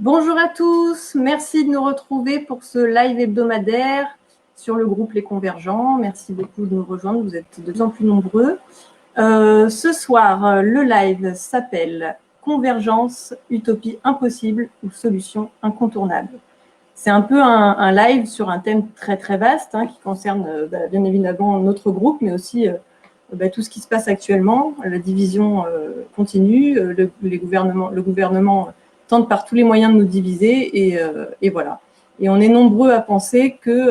Bonjour à tous, merci de nous retrouver pour ce live hebdomadaire sur le groupe Les Convergents. Merci beaucoup de nous rejoindre, vous êtes de plus en plus nombreux. Ce soir, le live s'appelle « Convergence, utopie impossible ou solution incontournable ». C'est un peu un live sur un thème très très vaste qui concerne bien évidemment notre groupe, mais aussi tout ce qui se passe actuellement, la division continue, le gouvernement tente par tous les moyens de nous diviser et voilà. Et on est nombreux à penser que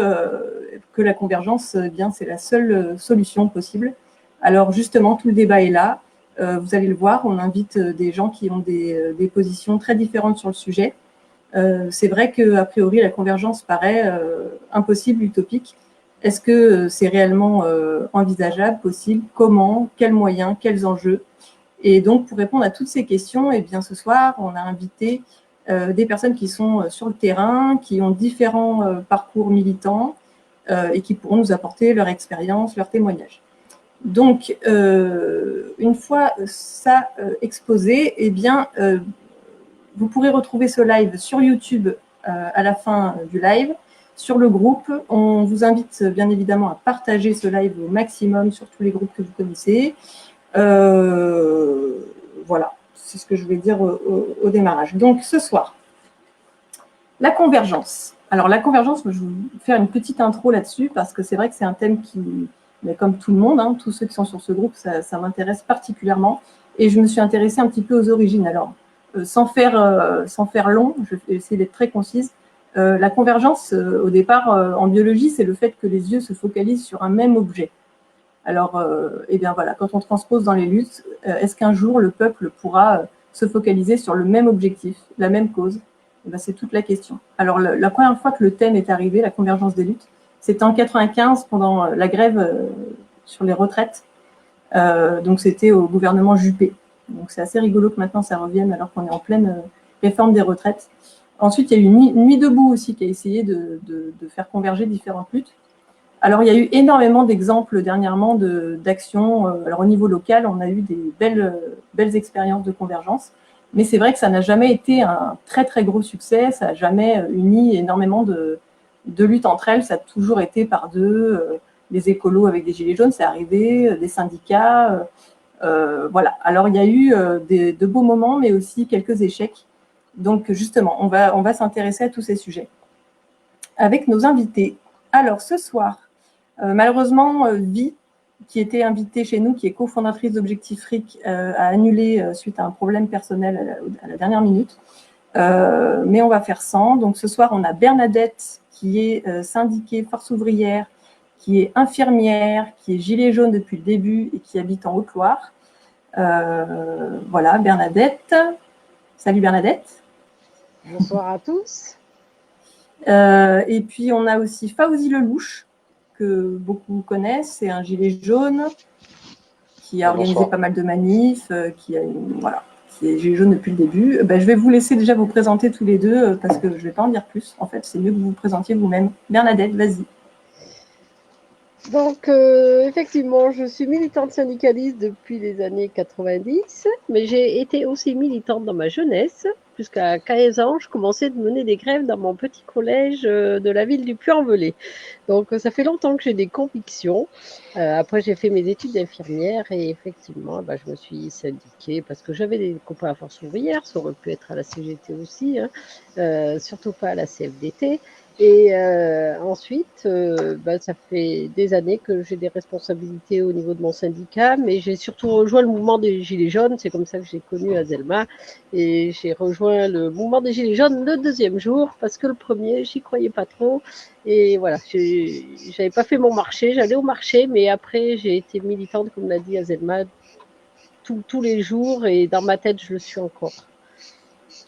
la convergence, c'est la seule solution possible. Alors justement, tout le débat est là. Vous allez le voir, on invite des gens qui ont des positions très différentes sur le sujet. C'est vrai qu'a priori, la convergence paraît impossible, utopique. Est-ce que c'est réellement envisageable, possible? Comment? Quels moyens? Quels enjeux? Et donc, pour répondre à toutes ces questions, eh bien, ce soir, on a invité des personnes qui sont sur le terrain, qui ont différents parcours militants et qui pourront nous apporter leur expérience, leur témoignage. Donc, une fois ça exposé, eh bien, vous pourrez retrouver ce live sur YouTube à la fin du live, sur le groupe. On vous invite bien évidemment à partager ce live au maximum sur tous les groupes que vous connaissez. Voilà, c'est ce que je voulais dire au démarrage. Donc, ce soir, la convergence. Alors, la convergence, je vais vous faire une petite intro là-dessus, parce que c'est vrai que c'est un thème qui, mais comme tout le monde, tous ceux qui sont sur ce groupe, ça m'intéresse particulièrement. Et je me suis intéressée un petit peu aux origines. Alors, sans faire long, je vais essayer d'être très concise. La convergence, au départ, en biologie, c'est le fait que les yeux se focalisent sur un même objet. Alors, eh bien voilà, quand on transpose dans les luttes, est-ce qu'un jour le peuple pourra se focaliser sur le même objectif, la même cause? Eh bien, c'est toute la question. Alors, la première fois que le thème est arrivé, la convergence des luttes, c'était en 95 pendant la grève sur les retraites. Donc, c'était au gouvernement Juppé. Donc, c'est assez rigolo que maintenant ça revienne alors qu'on est en pleine réforme des retraites. Ensuite, il y a eu Nuit debout aussi qui a essayé de faire converger différentes luttes. Alors, il y a eu énormément d'exemples dernièrement d'actions. Alors, au niveau local, on a eu des belles expériences de convergence. Mais c'est vrai que ça n'a jamais été un très, très gros succès. Ça n'a jamais uni énormément de luttes entre elles. Ça a toujours été par deux. Les écolos avec des gilets jaunes, c'est arrivé. Des syndicats. Voilà. Alors, il y a eu de beaux moments, mais aussi quelques échecs. Donc, justement, on va s'intéresser à tous ces sujets. Avec nos invités. Alors, ce soir, malheureusement, Vi, qui était invitée chez nous, qui est cofondatrice d'Objectif Fric, a annulé suite à un problème personnel à la dernière minute. Mais on va faire sans. Donc ce soir, on a Bernadette, qui est syndiquée Force ouvrière, qui est infirmière, qui est gilet jaune depuis le début et qui habite en Haute-Loire. Voilà, Bernadette. Salut Bernadette. Bonsoir à tous. Et puis, on a aussi Fawzi Lelouch, que beaucoup connaissent, c'est un gilet jaune qui a organisé pas mal de manifs, qui est gilet jaune depuis le début. Je vais vous laisser déjà vous présenter tous les deux, parce que je ne vais pas en dire plus. En fait, c'est mieux que vous vous présentiez vous-même. Bernadette, vas-y. Donc, effectivement, je suis militante syndicaliste depuis les années 90, mais j'ai été aussi militante dans ma jeunesse. Jusqu'à 15 ans, je commençais à mener des grèves dans mon petit collège de la ville du Puy-en-Velay. Donc, ça fait longtemps que j'ai des convictions. Après, j'ai fait mes études d'infirmière et effectivement, je me suis syndiquée parce que j'avais des copains à Force ouvrière. Ça aurait pu être à la CGT aussi, surtout pas à la CFDT. Et ensuite, ça fait des années que j'ai des responsabilités au niveau de mon syndicat, mais j'ai surtout rejoint le mouvement des Gilets jaunes. C'est comme ça que j'ai connu Azelma. Et j'ai rejoint le mouvement des Gilets jaunes le deuxième jour, parce que le premier, j'y croyais pas trop. Et voilà, j'avais pas fait mon marché, j'allais au marché, mais après, j'ai été militante, comme l'a dit Azelma, tous les jours, et dans ma tête, je le suis encore.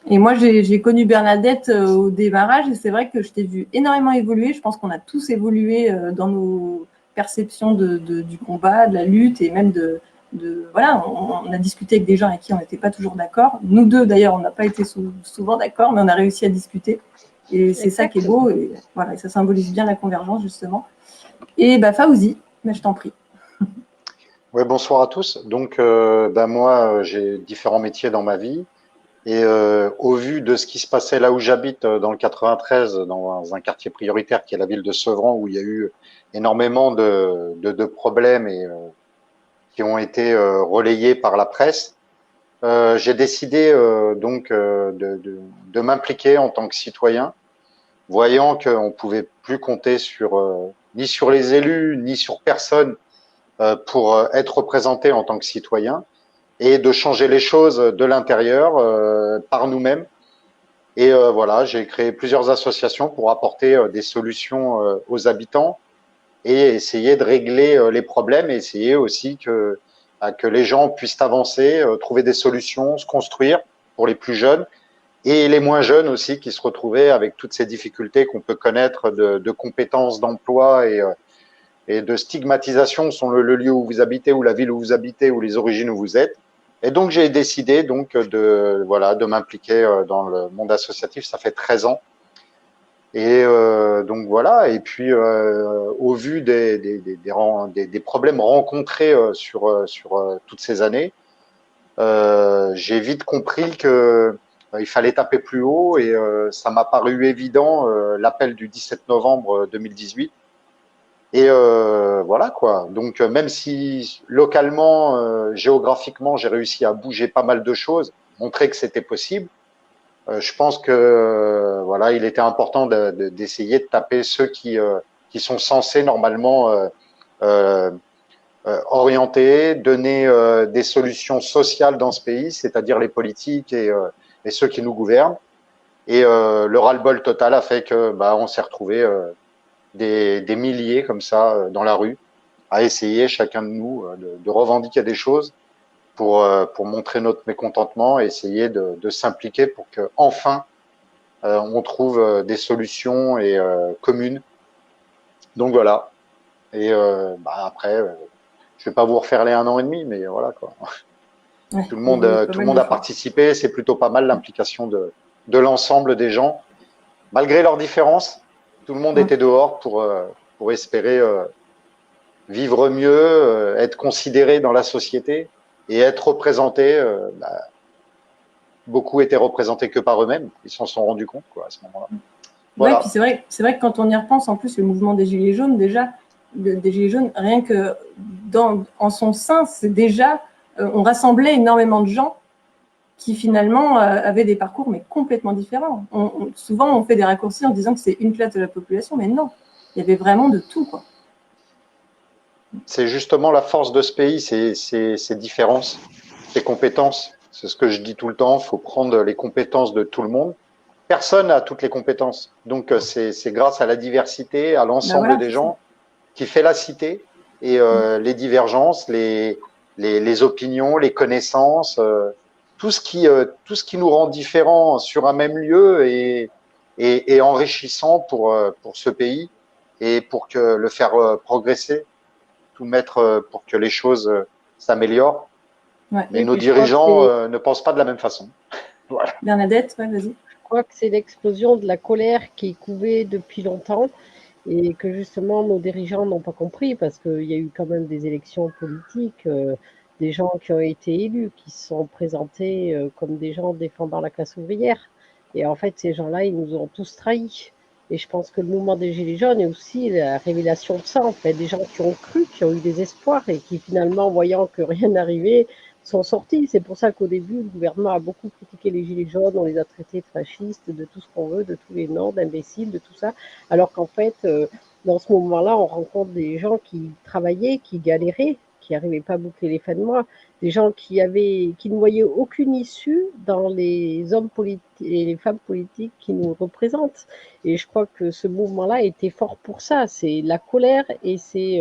Et moi, j'ai connu Bernadette au démarrage et c'est vrai que je t'ai vu énormément évoluer. Je pense qu'on a tous évolué dans nos perceptions du combat, de la lutte et même voilà, on a discuté avec des gens avec qui on n'était pas toujours d'accord. Nous deux, d'ailleurs, on n'a pas été souvent d'accord, mais on a réussi à discuter. Et c'est ça qui est beau. Et voilà, et ça symbolise bien la convergence, justement. Et Fawzi, je t'en prie. Ouais, bonsoir à tous. Donc, moi, j'ai différents métiers dans ma vie. Et au vu de ce qui se passait là où j'habite, dans le 93, dans un quartier prioritaire qui est la ville de Sevran, où il y a eu énormément de problèmes et qui ont été relayés par la presse, j'ai décidé de m'impliquer en tant que citoyen, voyant qu'on pouvait plus compter sur ni sur les élus ni sur personne pour être représenté en tant que citoyen et de changer les choses de l'intérieur par nous-mêmes. Et voilà, j'ai créé plusieurs associations pour apporter des solutions aux habitants et essayer de régler les problèmes et essayer aussi que les gens puissent avancer, trouver des solutions, se construire pour les plus jeunes et les moins jeunes aussi qui se retrouvaient avec toutes ces difficultés qu'on peut connaître de compétences, d'emploi et de stigmatisation sur le lieu où vous habitez, ou la ville où vous habitez, ou les origines où vous êtes. Et donc j'ai décidé donc de m'impliquer dans le monde associatif. Ça fait 13 ans. Et donc voilà. Et puis au vu des problèmes rencontrés sur toutes ces années, j'ai vite compris que il fallait taper plus haut. Et ça m'a paru évident l'appel du 17 novembre 2018. Et voilà quoi. Donc même si localement, géographiquement, j'ai réussi à bouger pas mal de choses, montrer que c'était possible, je pense que voilà, il était important d'essayer de taper ceux qui sont censés normalement euh, orienter, donner des solutions sociales dans ce pays, c'est-à-dire les politiques et ceux qui nous gouvernent. Et le ras-le-bol total a fait que on s'est retrouvé des milliers comme ça dans la rue à essayer chacun de nous de revendiquer des choses pour montrer notre mécontentement et essayer de s'impliquer pour que enfin on trouve des solutions et communes. Donc voilà. Et après, je vais pas vous refaire les 1 an et demi, mais voilà quoi. Ouais, Tout le monde a participé. C'est plutôt pas mal l'implication de l'ensemble des gens, malgré leurs différences. Tout le monde était dehors pour espérer vivre mieux, être considéré dans la société et être représenté. Beaucoup étaient représentés que par eux-mêmes. Ils s'en sont rendus compte quoi, à ce moment-là. Voilà. Ouais, puis c'est vrai que quand on y repense, en plus, le mouvement des Gilets jaunes, déjà, des Gilets jaunes, rien que en son sein, c'est déjà, on rassemblait énormément de gens qui finalement avaient des parcours mais complètement différents. Souvent, on fait des raccourcis en disant que c'est une classe de la population, mais non, il y avait vraiment de tout, quoi. C'est justement la force de ce pays, ces différences, ces compétences. C'est ce que je dis tout le temps, il faut prendre les compétences de tout le monde. Personne n'a toutes les compétences. Donc c'est grâce à la diversité, à l'ensemble des gens qui fait la cité. Et les divergences, les opinions, les connaissances, tout ce qui nous rend différents sur un même lieu est enrichissant pour ce pays et pour le faire progresser, tout mettre pour que les choses s'améliorent. Ouais. Mais nos dirigeants ne pensent pas de la même façon. Voilà. Bernadette, ouais, vas-y. Je crois que c'est l'explosion de la colère qui est couvée depuis longtemps et que justement nos dirigeants n'ont pas compris parce qu'il y a eu quand même des élections politiques, des gens qui ont été élus, qui se sont présentés comme des gens défendant la classe ouvrière. Et en fait, ces gens-là, ils nous ont tous trahis. Et je pense que le mouvement des Gilets jaunes est aussi la révélation de ça, en fait, des gens qui ont cru, qui ont eu des espoirs et qui finalement, voyant que rien n'arrivait, sont sortis. C'est pour ça qu'au début, le gouvernement a beaucoup critiqué les Gilets jaunes, on les a traités de fascistes, de tout ce qu'on veut, de tous les noms, d'imbéciles, de tout ça. Alors qu'en fait, dans ce moment-là, on rencontre des gens qui travaillaient, qui galéraient, qui n'arrivaient pas à boucler les fins de mois, des gens qui ne voyaient aucune issue dans les hommes politiques et les femmes politiques qui nous représentent. Et je crois que ce mouvement-là était fort pour ça. C'est la colère et c'est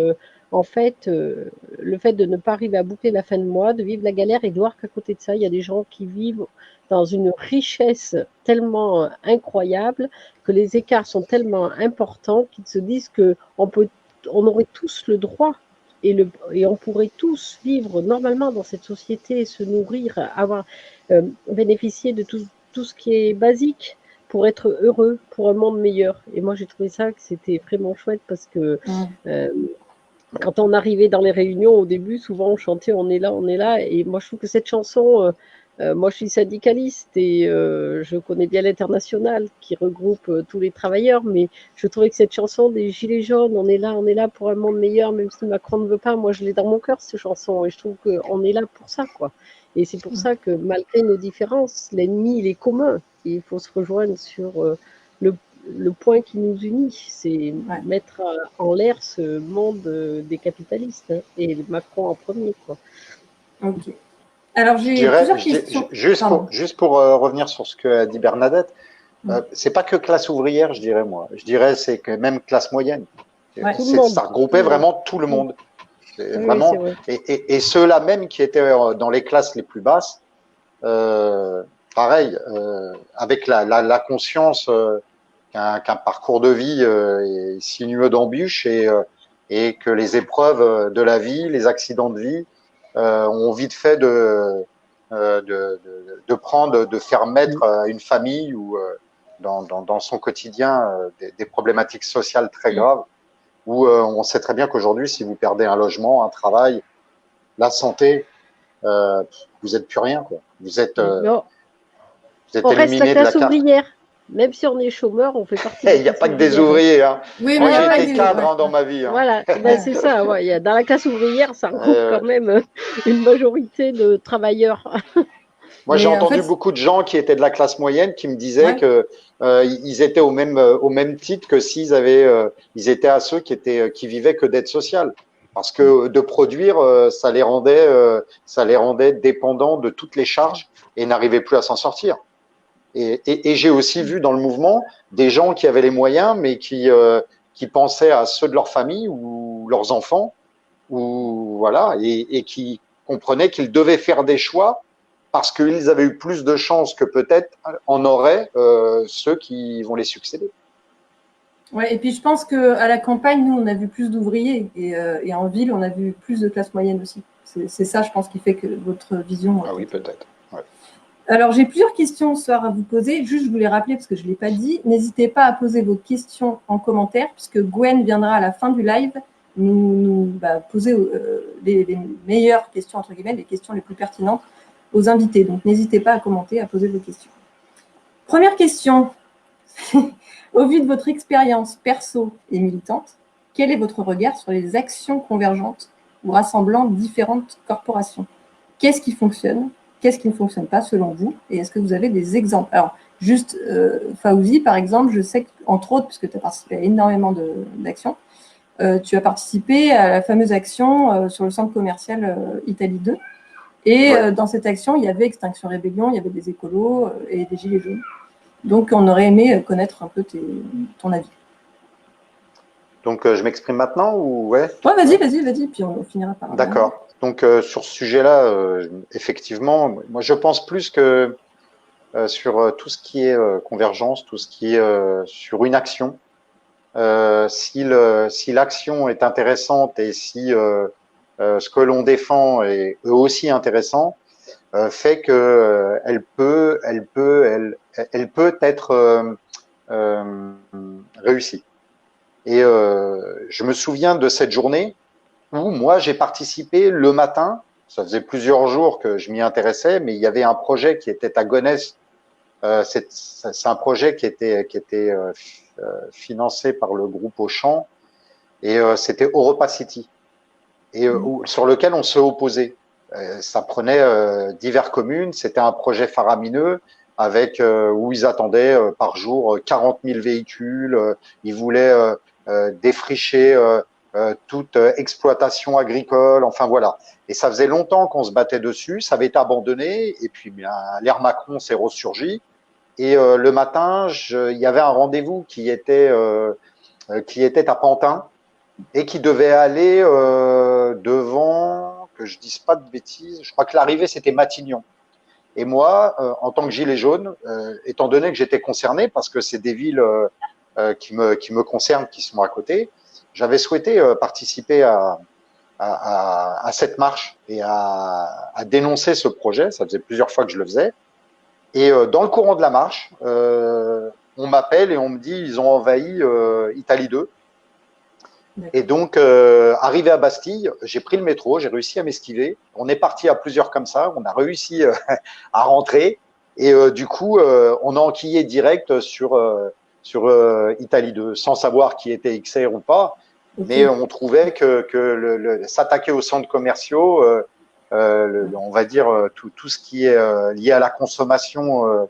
en fait le fait de ne pas arriver à boucler la fin de mois, de vivre la galère et de voir qu'à côté de ça, il y a des gens qui vivent dans une richesse tellement incroyable, que les écarts sont tellement importants qu'ils se disent on aurait tous le droit et on pourrait tous vivre normalement dans cette société, se nourrir, bénéficier de tout ce qui est basique pour être heureux, pour un monde meilleur. Et moi, j'ai trouvé ça que c'était vraiment chouette parce que quand on arrivait dans les réunions au début, souvent on chantait on est là, on est là. Et moi, je trouve que cette chanson, moi je suis syndicaliste et je connais bien l'international qui regroupe tous les travailleurs, mais je trouvais que cette chanson des Gilets jaunes, on est là pour un monde meilleur, même si Macron ne veut pas, moi je l'ai dans mon cœur cette chanson et je trouve qu'on est là pour ça, quoi. Et c'est pour ça que malgré nos différences, l'ennemi il est commun. Et il faut se rejoindre sur le point qui nous unit, c'est mettre en l'air ce monde des capitalistes, hein, et Macron en premier, quoi. Ok. Alors, j'ai plusieurs questions. Juste pour revenir sur ce que a dit Bernadette, c'est pas que classe ouvrière, je dirais moi. Je dirais c'est que même classe moyenne. Ça regroupait vraiment tout le monde. Vraiment, et ceux-là même qui étaient dans les classes les plus basses, pareil, avec la conscience qu'un parcours de vie est sinueux d'embûches et que les épreuves de la vie, les accidents de vie, ont vite fait de faire mettre à une famille ou dans son quotidien des problématiques sociales très graves, où on sait très bien qu'aujourd'hui, si vous perdez un logement, un travail, la santé, vous n'êtes plus rien, quoi. Vous êtes on reste la classe ouvrière. Même si on est chômeur, on fait partie de la classe ouvrière. Il n'y a pas que des ouvriers. Hein. Oui, moi, j'ai été cadre dans ma vie. Hein. Voilà, c'est ça. Ouais. Dans la classe ouvrière, ça regroupe quand même une majorité de travailleurs. Moi, j'ai entendu beaucoup de gens qui étaient de la classe moyenne qui me disaient que ils étaient au même titre que s'ils ils étaient à ceux qui vivaient que d'aide sociale. Parce que de produire, ça les rendait dépendants de toutes les charges et n'arrivaient plus à s'en sortir. Et j'ai aussi vu dans le mouvement des gens qui avaient les moyens, mais qui pensaient à ceux de leur famille ou leurs enfants, ou voilà, et qui comprenaient qu'ils devaient faire des choix parce qu'ils avaient eu plus de chances que peut-être en auraient ceux qui vont les succéder. Ouais, et puis je pense qu'à la campagne, nous, on a vu plus d'ouvriers, et en ville, on a vu plus de classe moyenne aussi. C'est ça, je pense, qui fait que votre vision. Ah oui, peut-être. Ouais. Alors, j'ai plusieurs questions ce soir à vous poser. Juste, je voulais rappeler, parce que je ne l'ai pas dit, n'hésitez pas à poser vos questions en commentaire, puisque Gwen viendra à la fin du live nous poser les meilleures questions, entre guillemets, les questions les plus pertinentes aux invités. Donc, n'hésitez pas à commenter, à poser vos questions. Première question. Au vu de votre expérience perso et militante, quel est votre regard sur les actions convergentes ou rassemblant différentes corporations? Qu'est-ce qui fonctionne? Qu'est-ce qui ne fonctionne pas selon vous? Et est-ce que vous avez des exemples? Alors, juste, Fawzi, par exemple, je sais qu'entre autres, puisque tu as participé à énormément d'actions, tu as participé à la fameuse action sur le centre commercial Italie 2. Et dans cette action, il y avait Extinction Rébellion, il y avait des écolos et des Gilets jaunes. Donc, on aurait aimé connaître un peu ton avis. Donc, je m'exprime maintenant ou ouais, vas-y, puis on finira par. D'accord. Donc, sur ce sujet-là, effectivement, moi, je pense plus que sur tout ce qui est convergence, tout ce qui est sur une action, si l'action est intéressante et si ce que l'on défend est eux aussi intéressant, fait que elle peut être réussie. Et je me souviens de cette journée où moi j'ai participé le matin. Ça faisait plusieurs jours que je m'y intéressais, mais il y avait un projet qui était à Gonesse. C'est un projet qui était financé par le groupe Auchan et c'était Europa City et sur lequel on se opposait. Ça prenait diverses communes. C'était un projet faramineux avec où ils attendaient par jour 40 000 véhicules. Ils voulaient défricher toute exploitation agricole. Enfin voilà. Et ça faisait longtemps qu'on se battait dessus. Ça avait été abandonné. Et puis bien, l'ère Macron s'est ressurgi. Et le matin, il y avait un rendez-vous qui était à Pantin et qui devait aller devant, que je dise pas de bêtises, je crois que l'arrivée c'était Matignon. Et moi, en tant que gilet jaune, étant donné que j'étais concerné, parce que c'est des villes qui me concernent, qui sont à côté, j'avais souhaité participer à cette marche et à dénoncer ce projet. Ça faisait plusieurs fois que je le faisais. Et dans le courant de la marche, on m'appelle et on me dit ils ont envahi Italie 2. Et donc, arrivé à Bastille, j'ai pris le métro, j'ai réussi à m'esquiver. On est parti à plusieurs comme ça, on a réussi à rentrer. Et du coup, on a enquillé direct sur Italie 2, sans savoir qui était XR ou pas. Okay. Mais on trouvait que s'attaquer aux centres commerciaux, on va dire tout ce qui est lié à la consommation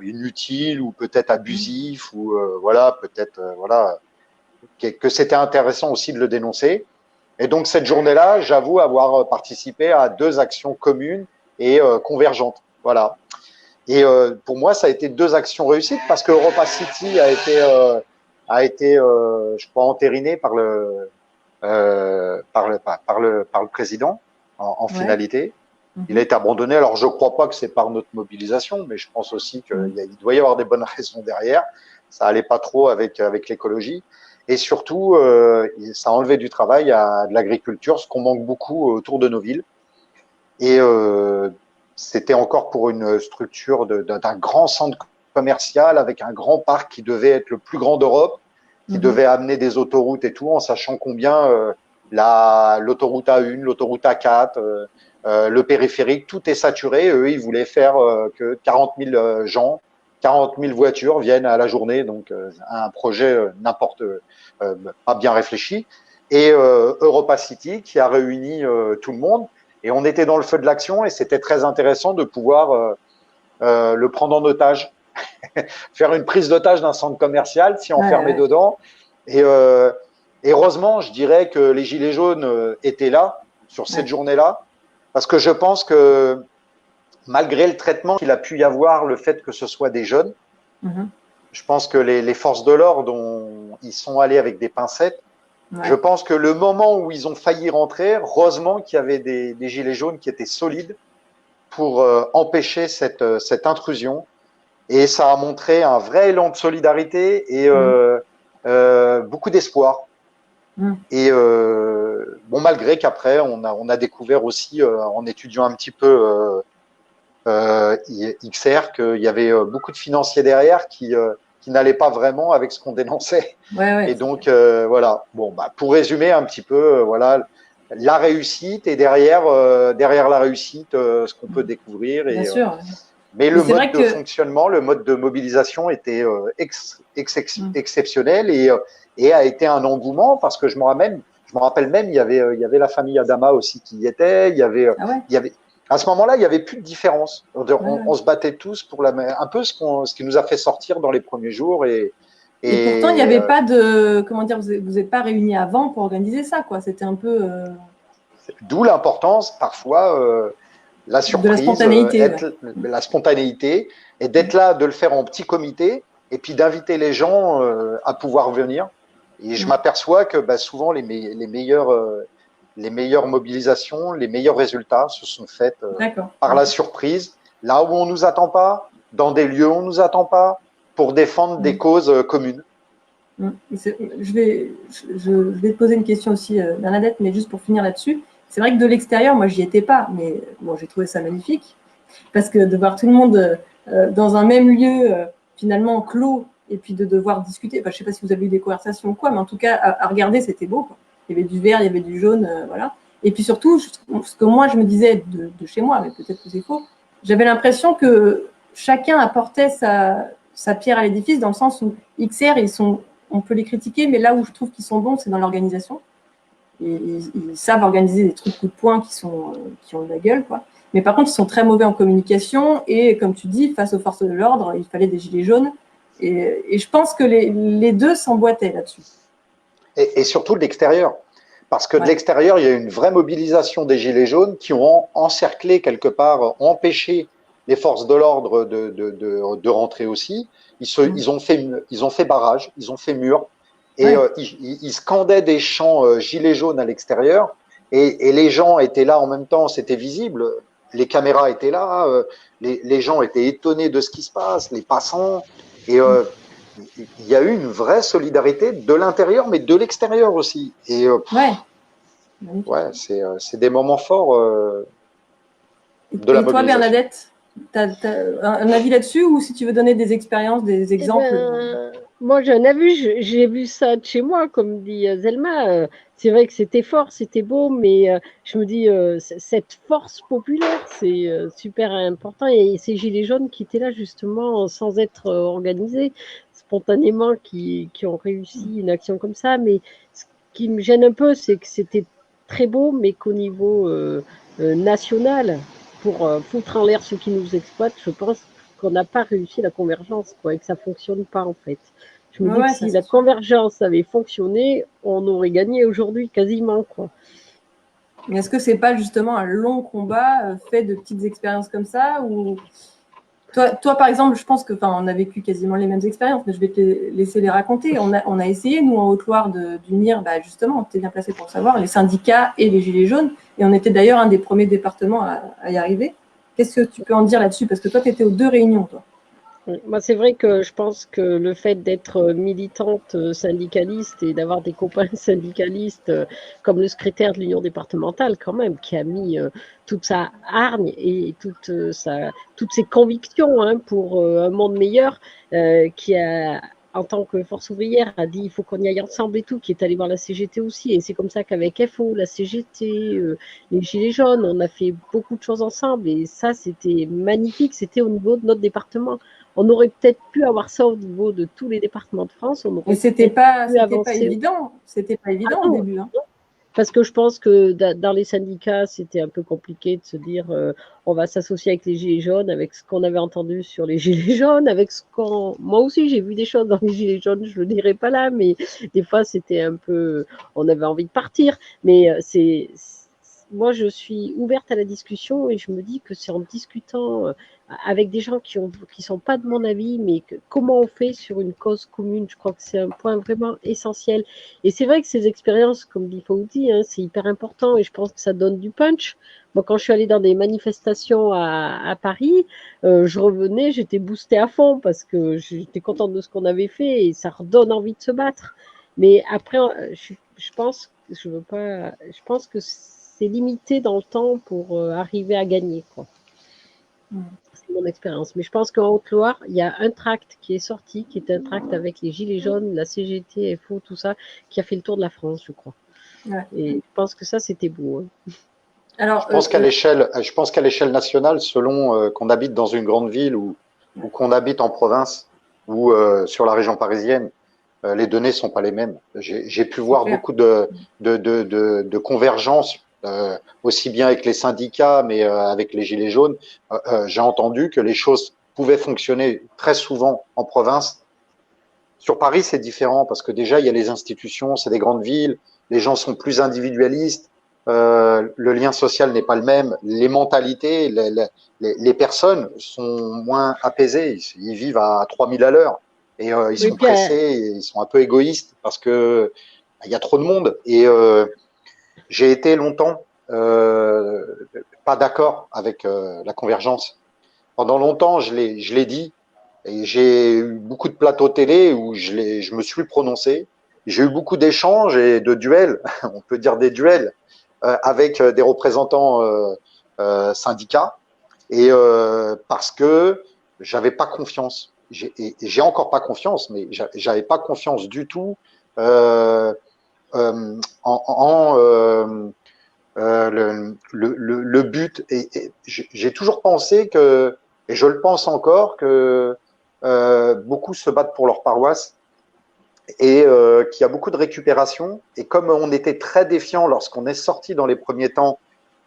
inutile ou peut-être abusif ou voilà, peut-être voilà. Que c'était intéressant aussi de le dénoncer. Et donc, cette journée-là, j'avoue avoir participé à 2 actions communes et convergentes. Voilà. Et pour moi, ça a été 2 actions réussites parce que Europa City a été je crois, entériné par le président en finalité. Il a été abandonné. Alors, je ne crois pas que c'est par notre mobilisation, mais je pense aussi qu'il doit y avoir des bonnes raisons derrière. Ça allait pas trop avec l'écologie. Et surtout, ça a enlevé du travail à de l'agriculture, ce qu'on manque beaucoup autour de nos villes. Et c'était encore pour une structure d'un grand centre commercial avec un grand parc qui devait être le plus grand d'Europe, qui devait amener des autoroutes et tout, en sachant combien l'autoroute A1, l'autoroute A4, le périphérique, tout est saturé. Eux, ils voulaient faire que 40 000 gens, 40 000 voitures viennent à la journée, donc un projet pas bien réfléchi. Et Europa City qui a réuni tout le monde, et on était dans le feu de l'action, et c'était très intéressant de pouvoir le prendre en otage, faire une prise d'otage d'un centre commercial, s'y enfermer dedans. Et heureusement, je dirais que les Gilets jaunes étaient là sur cette journée-là, parce que je pense que malgré le traitement qu'il a pu y avoir, le fait que ce soit des jeunes, je pense que les forces de l'ordre, ils sont allés avec des pincettes. Je pense que le moment où ils ont failli rentrer, heureusement qu'il y avait des gilets jaunes qui étaient solides pour empêcher cette intrusion. Et ça a montré un vrai élan de solidarité et beaucoup d'espoir. Et bon, malgré qu'après, on a découvert aussi, en étudiant un petit peu XR, qu'il y avait beaucoup de financiers derrière qui n'allaient pas vraiment avec ce qu'on dénonçait. Et donc, voilà. Bon, pour résumer un petit peu, voilà, la réussite et derrière la réussite, ce qu'on peut découvrir. Et, bien sûr. Mais le mode de fonctionnement, le mode de mobilisation était exceptionnel et a été un engouement parce que je me rappelle même, il y avait la famille Adama aussi qui y était. Il y avait à ce moment-là, il n'y avait plus de différence. On se battait tous pour un peu ce qui nous a fait sortir dans les premiers jours. Et pourtant, il n'y avait pas de… Comment dire, vous n'êtes pas réunis avant pour organiser ça, quoi. C'était un peu… D'où l'importance, parfois, la surprise, la spontanéité, et d'être là, de le faire en petit comité, et puis d'inviter les gens à pouvoir venir. Et je m'aperçois que souvent, les meilleures mobilisations, les meilleurs résultats se sont faits par la surprise, là où on ne nous attend pas, dans des lieux où on ne nous attend pas, pour défendre des causes communes. Je vais te poser une question aussi, Bernadette, mais juste pour finir là-dessus. C'est vrai que de l'extérieur, moi, j'y étais pas, mais bon, j'ai trouvé ça magnifique, parce que de voir tout le monde dans un même lieu, finalement clos, et puis de devoir discuter. Enfin, je ne sais pas si vous avez eu des conversations ou quoi, mais en tout cas, à regarder, c'était beau, quoi. Il y avait du vert, il y avait du jaune, voilà. Et puis surtout, ce que moi, je me disais de chez moi, mais peut-être que c'est faux, j'avais l'impression que chacun apportait sa pierre à l'édifice, dans le sens où XR, on peut les critiquer, mais là où je trouve qu'ils sont bons, c'est dans l'organisation. Et ils savent organiser des trucs coup de poing qui ont de la gueule, quoi. Mais par contre, ils sont très mauvais en communication, et comme tu dis, face aux forces de l'ordre, il fallait des gilets jaunes. Et je pense que les deux s'emboîtaient là-dessus. Et surtout de l'extérieur. Parce que de l'extérieur, il y a une vraie mobilisation des gilets jaunes qui ont encerclé quelque part, empêché les forces de l'ordre de rentrer aussi. Ils ont fait barrage, ils ont fait mur, et ils scandaient des chants gilets jaunes à l'extérieur, et les gens étaient là en même temps, c'était visible. les caméras étaient là, les gens étaient étonnés de ce qui se passe, les passants, et il y a eu une vraie solidarité de l'intérieur, mais de l'extérieur aussi. Et Ouais. ouais, c'est des moments forts de la Et toi, mobilisation. Bernadette, t'as un avis là-dessus ou si tu veux donner des expériences, des exemples? Moi, j'en ai vu, j'ai vu ça de chez moi, comme dit Zelma. C'est vrai que c'était fort, c'était beau, mais je me dis, cette force populaire, c'est super important. Et ces gilets jaunes qui étaient là justement sans être organisés, spontanément, qui ont réussi une action comme ça. Mais ce qui me gêne un peu, c'est que c'était très beau, mais qu'au niveau national, pour foutre en l'air ceux qui nous exploitent, je pense qu'on n'a pas réussi la convergence, quoi, et que ça fonctionne pas en fait. Je me dis que si la convergence avait fonctionné, on aurait gagné aujourd'hui quasiment, quoi. Mais est-ce que c'est pas justement un long combat fait de petites expériences comme ça ou toi, par exemple, je pense que, on a vécu quasiment les mêmes expériences, mais je vais te laisser les raconter. On a essayé, nous, en Haute-Loire, d'unir, justement, tu es bien placé pour le savoir, les syndicats et les Gilets jaunes. Et on était d'ailleurs un des premiers départements à y arriver. Qu'est-ce que tu peux en dire là-dessus? Parce que toi, tu étais aux 2 réunions, toi. Moi, c'est vrai que je pense que le fait d'être militante syndicaliste et d'avoir des copains syndicalistes comme le secrétaire de l'union départementale, quand même, qui a mis toute sa hargne et toutes ses convictions pour un monde meilleur, qui a, en tant que force ouvrière, a dit il faut qu'on y aille ensemble et tout, qui est allé voir la CGT aussi. Et c'est comme ça qu'avec FO, la CGT, les Gilets jaunes, on a fait beaucoup de choses ensemble. Et ça, c'était magnifique. C'était au niveau de notre département. On aurait peut-être pu avoir ça au niveau de tous les départements de France. On aurait Et c'était pas évident. C'était pas évident au non, début. Hein. Parce que je pense que dans les syndicats, c'était un peu compliqué de se dire on va s'associer avec les Gilets jaunes, avec ce qu'on avait entendu sur les Gilets jaunes, avec ce qu'on. Moi aussi, j'ai vu des choses dans les Gilets jaunes, je ne le dirai pas là, mais des fois, c'était un peu. On avait envie de partir. Mais moi, je suis ouverte à la discussion et je me dis que c'est en discutant avec des gens qui sont pas de mon avis, mais comment on fait sur une cause commune. Je crois que c'est un point vraiment essentiel. Et c'est vrai que ces expériences, comme dit Fauti, c'est hyper important et je pense que ça donne du punch. Moi, quand je suis allée dans des manifestations à Paris, je revenais, j'étais boostée à fond parce que j'étais contente de ce qu'on avait fait et ça redonne envie de se battre. Mais après, je pense que c'est limité dans le temps pour arriver à gagner, quoi. C'est mon expérience. Mais je pense qu'en Haute-Loire, il y a un tract qui est sorti, qui est un tract avec les Gilets jaunes, la CGT, FO, tout ça, qui a fait le tour de la France, je crois. Ouais. Et je pense que ça, c'était beau. Hein. Alors, je pense qu'à l'échelle nationale, selon qu'on habite dans une grande ville ou qu'on habite en province ou sur la région parisienne, les données sont pas les mêmes. J'ai pu voir beaucoup de convergences, aussi bien avec les syndicats, mais avec les Gilets jaunes. J'ai entendu que les choses pouvaient fonctionner très souvent en province. Sur Paris, c'est différent parce que déjà, il y a les institutions, c'est des grandes villes, les gens sont plus individualistes, le lien social n'est pas le même, les mentalités, les personnes sont moins apaisées, ils vivent à 3000 à l'heure. Et ils sont pressés, ils sont un peu égoïstes parce que il y a trop de monde. Et j'ai été longtemps pas d'accord avec la convergence. Pendant longtemps, je l'ai dit, et j'ai eu beaucoup de plateaux télé où je me suis prononcé. J'ai eu beaucoup d'échanges et de duels, on peut dire des duels, avec des représentants syndicats, et parce que j'avais pas confiance. J'ai encore pas confiance, mais j'avais pas confiance du tout le but. Et j'ai toujours pensé que, et je le pense encore, que beaucoup se battent pour leur paroisse et qu'il y a beaucoup de récupération. Et comme on était très défiant lorsqu'on est sorti dans les premiers temps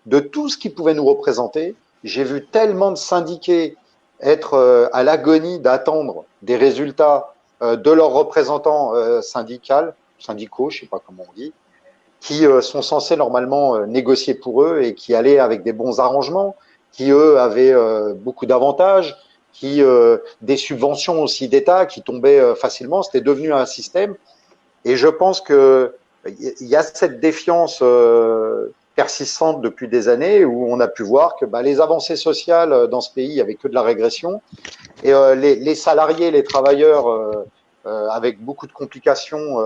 de tout ce qui pouvait nous représenter, j'ai vu tellement de syndiqués être à l'agonie d'attendre des résultats de leurs représentants syndicaux, je sais pas comment on dit, qui sont censés normalement négocier pour eux et qui allaient avec des bons arrangements, qui eux avaient beaucoup d'avantages, qui des subventions aussi d'État qui tombaient facilement. C'était devenu un système. Et je pense que il y a cette défiance persistante depuis des années où on a pu voir que les avancées sociales dans ce pays, il n'y avait que de la régression. Et les salariés, les travailleurs, avec beaucoup de complications,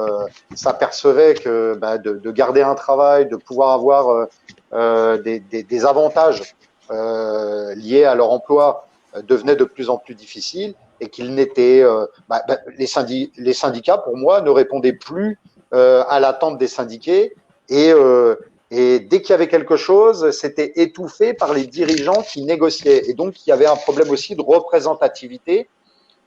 s'apercevaient que de garder un travail, de pouvoir avoir des avantages liés à leur emploi devenait de plus en plus difficile et qu'ils n'étaient les syndicats, pour moi, ne répondaient plus à l'attente des syndiqués et dès qu'il y avait quelque chose, c'était étouffé par les dirigeants qui négociaient. Et donc, il y avait un problème aussi de représentativité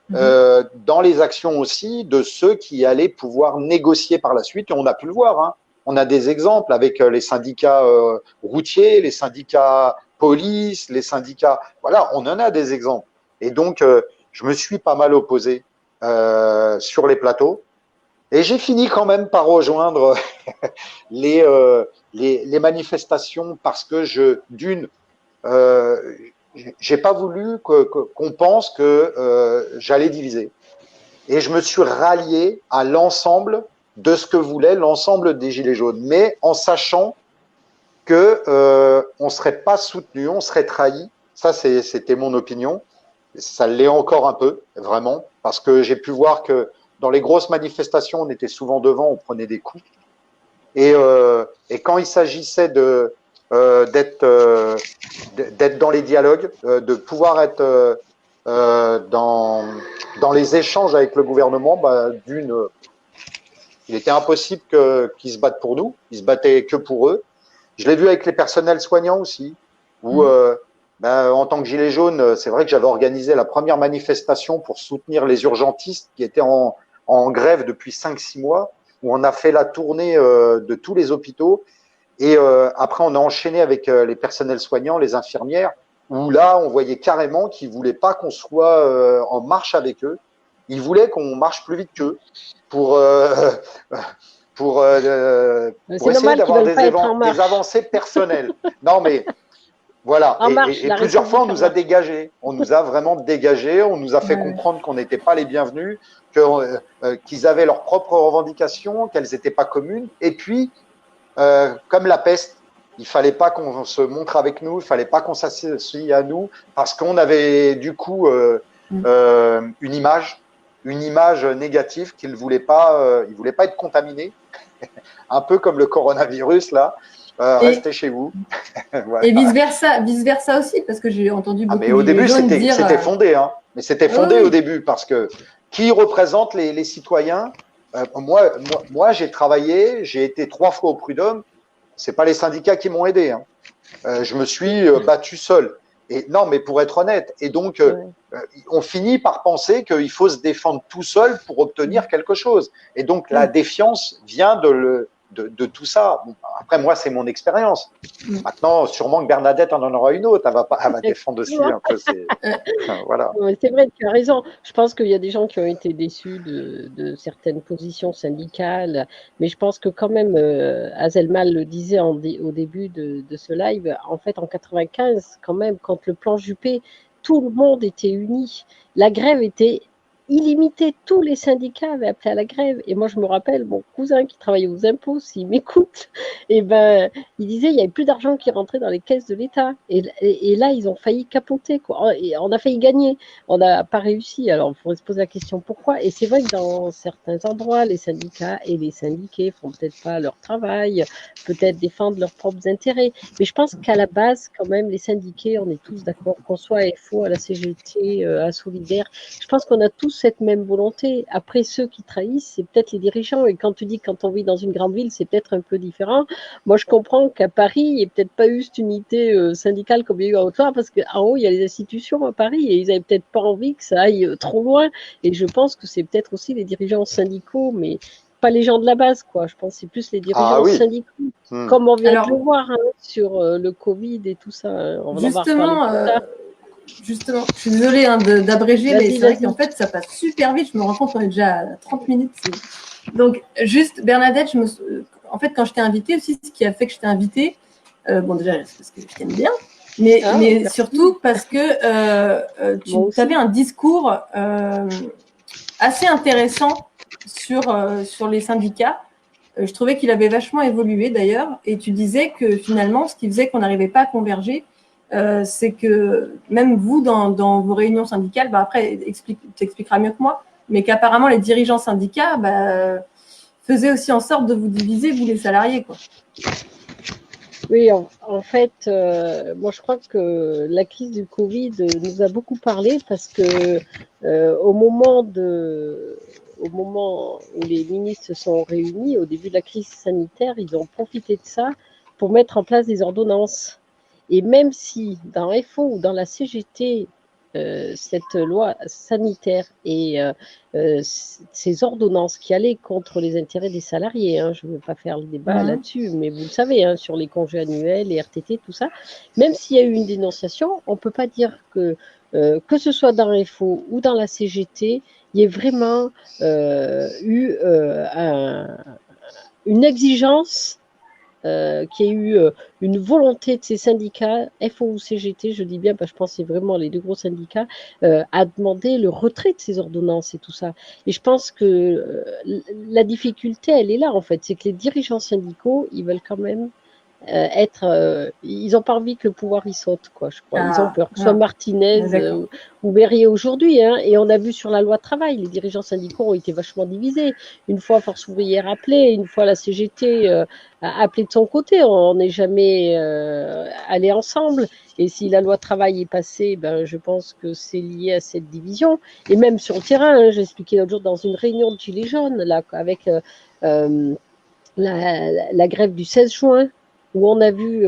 dans les actions aussi de ceux qui allaient pouvoir négocier par la suite. Et on a pu le voir. Hein. On a des exemples avec les syndicats routiers, les syndicats police, les syndicats. Voilà, on en a des exemples. Et donc, je me suis pas mal opposé sur les plateaux. Et j'ai fini quand même par rejoindre les manifestations parce que j'ai pas voulu qu'on pense que j'allais diviser. Et je me suis rallié à l'ensemble de ce que voulait l'ensemble des Gilets jaunes, mais en sachant que on serait pas soutenu, on serait trahi. Ça, c'était mon opinion. Ça l'est encore un peu, vraiment, parce que j'ai pu voir que dans les grosses manifestations, on était souvent devant, on prenait des coups. Et quand il s'agissait d'être dans les dialogues, de pouvoir être dans les échanges avec le gouvernement, il était impossible qu'ils se battent pour nous, ils se battaient que pour eux. Je l'ai vu avec les personnels soignants aussi, où en tant que gilet jaune, c'est vrai que j'avais organisé la première manifestation pour soutenir les urgentistes qui étaient en grève depuis 5-6 mois, où on a fait la tournée de tous les hôpitaux. Et après, on a enchaîné avec les personnels soignants, les infirmières, où là, on voyait carrément qu'ils ne voulaient pas qu'on soit en marche avec eux. Ils voulaient qu'on marche plus vite qu'eux pour essayer d'avoir des avancées personnelles. Non, mais voilà. Et plusieurs fois, on nous a dégagés. On nous a vraiment dégagés. On nous a fait comprendre qu'on n'était pas les bienvenus, qu'ils avaient leurs propres revendications, qu'elles n'étaient pas communes. Et puis, comme la peste, il fallait pas qu'on se montre avec nous, il fallait pas qu'on s'associe à nous, parce qu'on avait du coup une image négative qu'ils voulaient pas, ils voulaient pas être contaminés, un peu comme le coronavirus là. Restez chez vous. Voilà. Et vice versa aussi, parce que j'ai entendu beaucoup. Mais au début, c'était fondé, hein. Mais c'était fondé au début, parce que qui représente les citoyens? Moi, j'ai travaillé, j'ai été 3 fois au prud'homme. C'est pas les syndicats qui m'ont aidé. Hein. Je me suis battu seul. Et non, mais pour être honnête. Et donc, on finit par penser qu'il faut se défendre tout seul pour obtenir quelque chose. Et donc, la défiance vient de tout ça. Bon, après, moi, c'est mon expérience. Maintenant, sûrement que Bernadette en aura une autre. Elle va défendre aussi un peu. Voilà. C'est vrai, tu as raison. Je pense qu'il y a des gens qui ont été déçus de certaines positions syndicales, mais je pense que quand même, Azelmal le disait au début de ce live, en fait, en 95, quand même, quand le plan Juppé, tout le monde était uni. La grève était illimité, tous les syndicats avaient appelé à la grève. Et moi, je me rappelle, mon cousin qui travaillait aux impôts, s'il m'écoute, il disait il n'y avait plus d'argent qui rentrait dans les caisses de l'État. Et là, ils ont failli capoter, quoi. Et on a failli gagner. On n'a pas réussi. Alors, il faudrait se poser la question pourquoi. Et c'est vrai que dans certains endroits, les syndicats et les syndiqués font peut-être pas leur travail, peut-être défendent leurs propres intérêts. Mais je pense qu'à la base, quand même, les syndiqués, on est tous d'accord, qu'on soit à FO, à la CGT, à Solidaire, je pense qu'on a tous cette même volonté. Après, ceux qui trahissent, c'est peut-être les dirigeants. Et quand tu dis que quand on vit dans une grande ville, c'est peut-être un peu différent. Moi, je comprends qu'à Paris, il n'y ait peut-être pas eu cette unité syndicale comme il y a eu à Haute-Loire, parce qu'en haut, il y a les institutions à Paris et ils n'avaient peut-être pas envie que ça aille trop loin. Et je pense que c'est peut-être aussi les dirigeants syndicaux, mais pas les gens de la base, quoi. Je pense que c'est plus les dirigeants syndicaux. Comme on vient de le voir sur le Covid et tout ça. On va justement, justement, je suis désolée d'abréger, mais c'est vrai qu'en fait, ça passe super vite. Je me rends compte qu'on est déjà à 30 minutes. Donc, juste, Bernadette, en fait, quand je t'ai invitée aussi, ce qui a fait que je t'ai invitée, bon, déjà, c'est parce que je t'aime bien, mais surtout parce que tu avais un discours assez intéressant sur les syndicats, Je trouvais qu'il avait vachement évolué d'ailleurs. Et tu disais que finalement, ce qui faisait qu'on n'arrivait pas à converger, c'est que même vous, dans vos réunions syndicales, après, tu expliqueras mieux que moi, mais qu'apparemment les dirigeants syndicats faisaient aussi en sorte de vous diviser, vous les salariés, quoi. Oui, en fait, moi je crois que la crise du Covid nous a beaucoup parlé parce que au moment où les ministres se sont réunis, au début de la crise sanitaire, ils ont profité de ça pour mettre en place des ordonnances. Et même si dans FO ou dans la CGT, cette loi sanitaire et ces ordonnances qui allaient contre les intérêts des salariés, hein, je ne veux pas faire le débat là-dessus, mais vous le savez, hein, sur les congés annuels, les RTT, tout ça, même s'il y a eu une dénonciation, on ne peut pas dire que ce soit dans FO ou dans la CGT, il y ait vraiment eu une exigence qu'il y ait eu une volonté de ces syndicats, FO ou CGT, je dis bien parce que je pense que c'est vraiment les deux gros syndicats, à demander le retrait de ces ordonnances et tout ça. Et je pense que la difficulté, elle est là en fait, c'est que les dirigeants syndicaux, ils veulent quand même ils n'ont pas envie que le pouvoir y saute, quoi, je crois. Ils ont peur, que ce soit Martinez ou Berryer aujourd'hui, hein, et on a vu sur la loi travail, les dirigeants syndicaux ont été vachement divisés. Une fois Force ouvrière appelée, une fois la CGT a appelé de son côté, on n'est jamais allé ensemble. Et si la loi travail est passée, je pense que c'est lié à cette division. Et même sur le terrain, hein, j'ai expliqué l'autre jour dans une réunion de Gilets jaunes, là, avec la grève du 16 juin, où on a vu,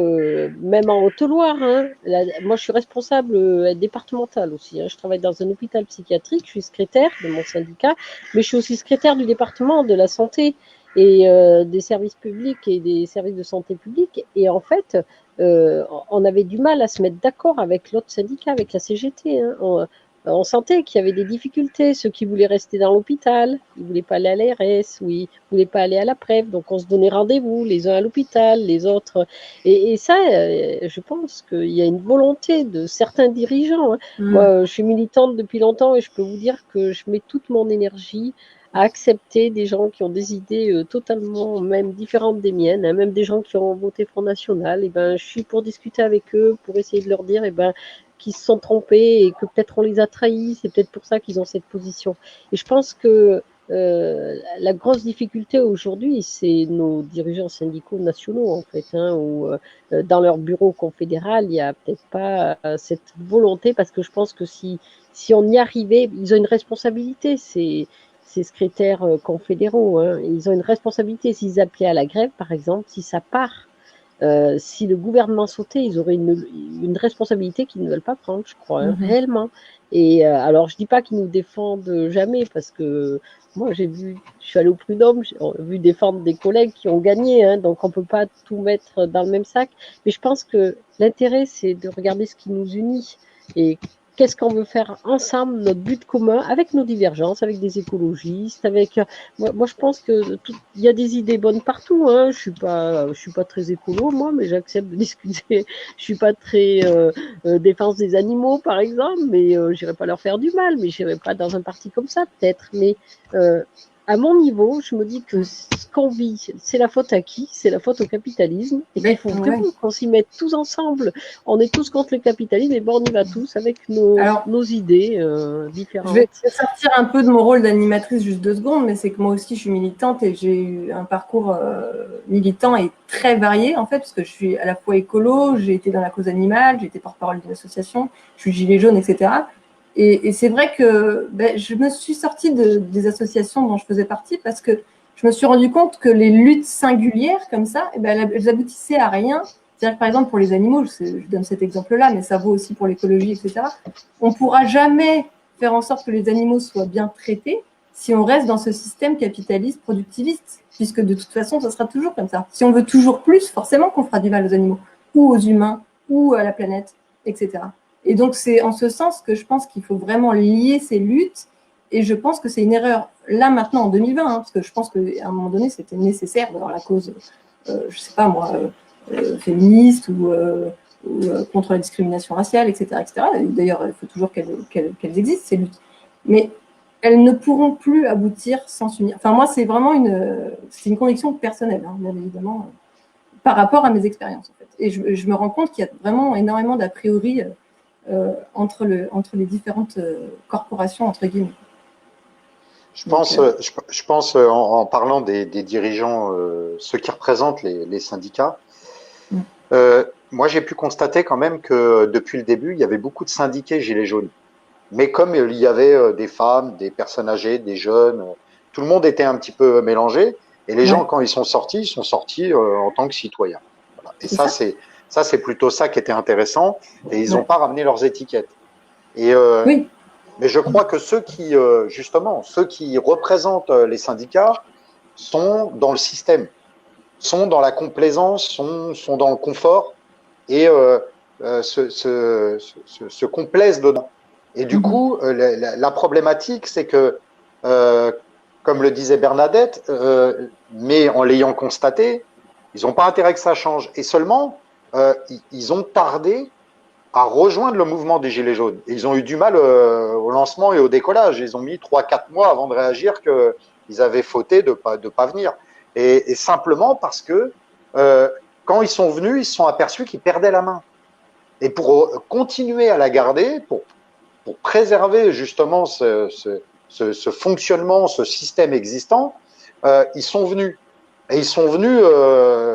même en Haute-Loire, hein, moi je suis responsable départementale aussi, hein, je travaille dans un hôpital psychiatrique, je suis secrétaire de mon syndicat, mais je suis aussi secrétaire du département de la santé et des services publics et des services de santé publique. Et en fait, on avait du mal à se mettre d'accord avec l'autre syndicat, avec la CGT. Hein. On sentait qu'il y avait des difficultés, ceux qui voulaient rester dans l'hôpital, ils ne voulaient pas aller à l'ARS, ou ils ne voulaient pas aller à la PrEP, donc on se donnait rendez-vous, les uns à l'hôpital, les autres. Et ça, je pense qu'il y a une volonté de certains dirigeants. Hein. Moi, je suis militante depuis longtemps et je peux vous dire que je mets toute mon énergie à accepter des gens qui ont des idées totalement même différentes des miennes, hein, même des gens qui ont voté Front National. Et je suis pour discuter avec eux, pour essayer de leur dire, qu'ils se sont trompés et que peut-être on les a trahis, c'est peut-être pour ça qu'ils ont cette position. Et je pense que la grosse difficulté aujourd'hui, c'est nos dirigeants syndicaux nationaux, en fait, hein, où dans leur bureau confédéral, il n'y a peut-être pas cette volonté, parce que je pense que si on y arrivait, ils ont une responsabilité, ces secrétaires confédéraux, hein, ils ont une responsabilité. S'ils appelaient à la grève, par exemple, si ça part, si le gouvernement sautait, ils auraient une responsabilité qu'ils ne veulent pas prendre, je crois, hein, réellement. Et alors, je ne dis pas qu'ils nous défendent jamais, parce que moi, je suis allée au Prud'homme, j'ai vu défendre des collègues qui ont gagné, hein, donc on ne peut pas tout mettre dans le même sac. Mais je pense que l'intérêt, c'est de regarder ce qui nous unit et qu'est-ce qu'on veut faire ensemble, notre but commun, avec nos divergences, avec des écologistes, avec... Moi, je pense qu'il y a des idées bonnes partout. Hein. Je suis pas très écolo, moi, mais j'accepte de discuter. Je suis pas très défense des animaux, par exemple, mais j'irai pas leur faire du mal, mais j'irai pas dans un parti comme ça, peut-être. Mais à mon niveau, je me dis que ce qu'on vit, c'est la faute à qui? C'est la faute au capitalisme. Et qu'il faut vraiment qu'on s'y mette tous ensemble. On est tous contre le capitalisme, et on y va tous avec nos idées différentes. Je vais sortir un peu de mon rôle d'animatrice juste 2 secondes, mais c'est que moi aussi, je suis militante et j'ai eu un parcours militant et très varié, en fait, parce que je suis à la fois écolo, j'ai été dans la cause animale, j'ai été porte-parole d'une association, je suis gilet jaune, etc. Et c'est vrai que je me suis sortie des associations dont je faisais partie parce que je me suis rendu compte que les luttes singulières comme ça, elles aboutissaient à rien. C'est-à-dire que, par exemple, pour les animaux, je donne cet exemple-là, mais ça vaut aussi pour l'écologie, etc. On ne pourra jamais faire en sorte que les animaux soient bien traités si on reste dans ce système capitaliste, productiviste, puisque de toute façon, ça sera toujours comme ça. Si on veut toujours plus, forcément qu'on fera du mal aux animaux, ou aux humains, ou à la planète, etc. Et donc, c'est en ce sens que je pense qu'il faut vraiment lier ces luttes. Et je pense que c'est une erreur, là, maintenant, en 2020, hein, parce que je pense qu'à un moment donné, c'était nécessaire d'avoir la cause, je ne sais pas moi, féministe ou contre la discrimination raciale, etc. etc. D'ailleurs, il faut toujours qu'elles existent, ces luttes. Mais elles ne pourront plus aboutir sans s'unir. Enfin, moi, c'est vraiment une conviction personnelle, hein, bien évidemment, par rapport à mes expériences. En fait. Et je me rends compte qu'il y a vraiment énormément d'a priori entre les différentes corporations, entre guillemets. Je pense en parlant des dirigeants, ceux qui représentent les syndicats, moi j'ai pu constater quand même que depuis le début, il y avait beaucoup de syndiqués gilets jaunes. Mais comme il y avait des femmes, des personnes âgées, des jeunes, tout le monde était un petit peu mélangé. Et les gens, quand ils sont sortis en tant que citoyens. Voilà. Et ça, c'est plutôt ça qui était intéressant. Et ils n'ont pas ramené leurs étiquettes. Et oui. Mais je crois que ceux qui représentent les syndicats sont dans le système, sont dans la complaisance, sont dans le confort et se complaisent dedans. Et du coup, la problématique, c'est que, comme le disait Bernadette, mais en l'ayant constaté, ils n'ont pas intérêt que ça change. Et seulement, ils ont tardé à rejoindre le mouvement des Gilets jaunes. Et ils ont eu du mal au lancement et au décollage. Ils ont mis 3-4 mois avant de réagir qu'ils avaient fauté de pas venir. Et simplement parce que quand ils sont venus, ils se sont aperçus qu'ils perdaient la main. Et pour continuer à la garder, pour préserver justement ce fonctionnement, ce système existant, ils sont venus. Et ils sont venus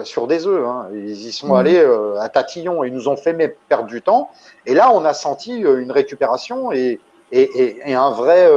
sur des œufs. Hein. Ils y sont allés à tatillon. Ils nous ont fait perdre du temps. Et là, on a senti une récupération et un vrai,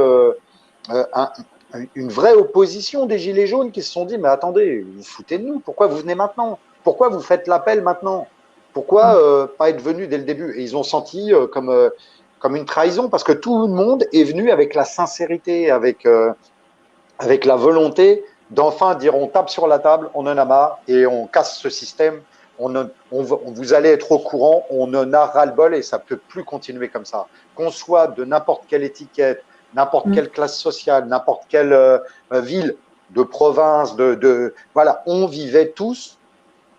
une vraie opposition des Gilets jaunes qui se sont dit, mais attendez, vous foutez de nous. Pourquoi vous venez maintenant? Pourquoi vous faites l'appel maintenant? Pourquoi pas être venu dès le début? Et ils ont senti comme une trahison parce que tout le monde est venu avec la sincérité, avec la volonté d'enfin dire on tape sur la table, on en a marre et on casse ce système. Vous allez être au courant, on en a ras-le-bol et ça ne peut plus continuer comme ça. Qu'on soit de n'importe quelle étiquette, n'importe quelle classe sociale, n'importe quelle ville, de province, voilà, on vivait tous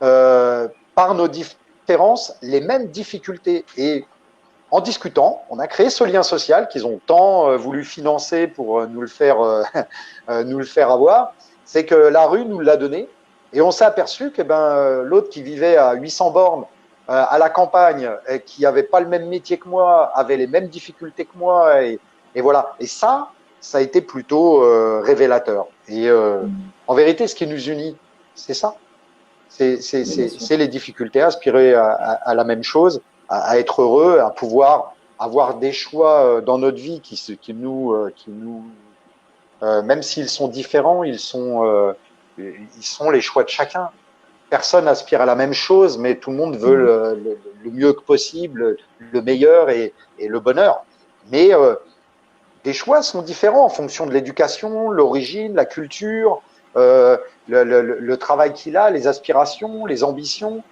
par nos différences les mêmes difficultés. Et en discutant, on a créé ce lien social qu'ils ont tant voulu financer pour nous le faire avoir. C'est que la rue nous l'a donné et on s'est aperçu que l'autre qui vivait à 800 bornes à la campagne et qui n'avait pas le même métier que moi, avait les mêmes difficultés que moi et voilà. Et ça a été plutôt révélateur. Et en vérité, ce qui nous unit, c'est ça. C'est les difficultés, aspirer à la même chose, à être heureux, à pouvoir avoir des choix dans notre vie qui nous même s'ils sont différents, ils sont les choix de chacun. Personne n'aspire à la même chose, mais tout le monde veut le mieux que possible, le meilleur et le bonheur. Mais les choix sont différents en fonction de l'éducation, l'origine, la culture, le travail qu'il a, les aspirations, les ambitions.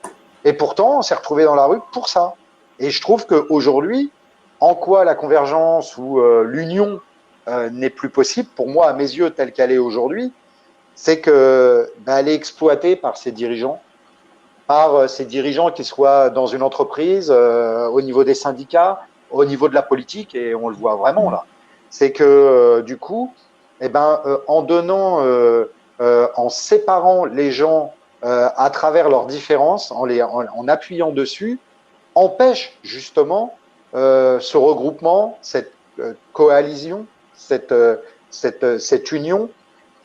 Et pourtant, on s'est retrouvé dans la rue pour ça. Et je trouve qu'aujourd'hui, en quoi la convergence ou l'union n'est plus possible, pour moi, à mes yeux, telle qu'elle est aujourd'hui, c'est que elle est exploitée par ces dirigeants qui soient dans une entreprise, au niveau des syndicats, au niveau de la politique, et on le voit vraiment là. C'est que du coup, en donnant, en séparant les gens à travers leurs différences, en appuyant dessus, empêche justement ce regroupement, cette coalition, cette union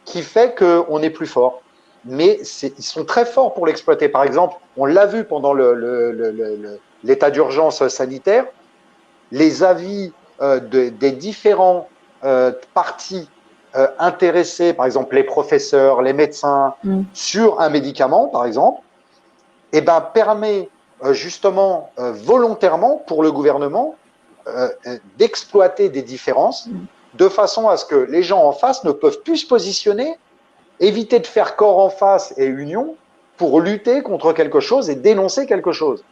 qui fait qu'on est plus fort. Mais ils sont très forts pour l'exploiter. Par exemple, on l'a vu pendant l'état d'urgence sanitaire, les avis des différents partis intéressés, par exemple les professeurs, les médecins, sur un médicament, par exemple, permet justement volontairement pour le gouvernement d'exploiter des différences de façon à ce que les gens en face ne peuvent plus se positionner, éviter de faire corps en face et union pour lutter contre quelque chose et dénoncer quelque chose.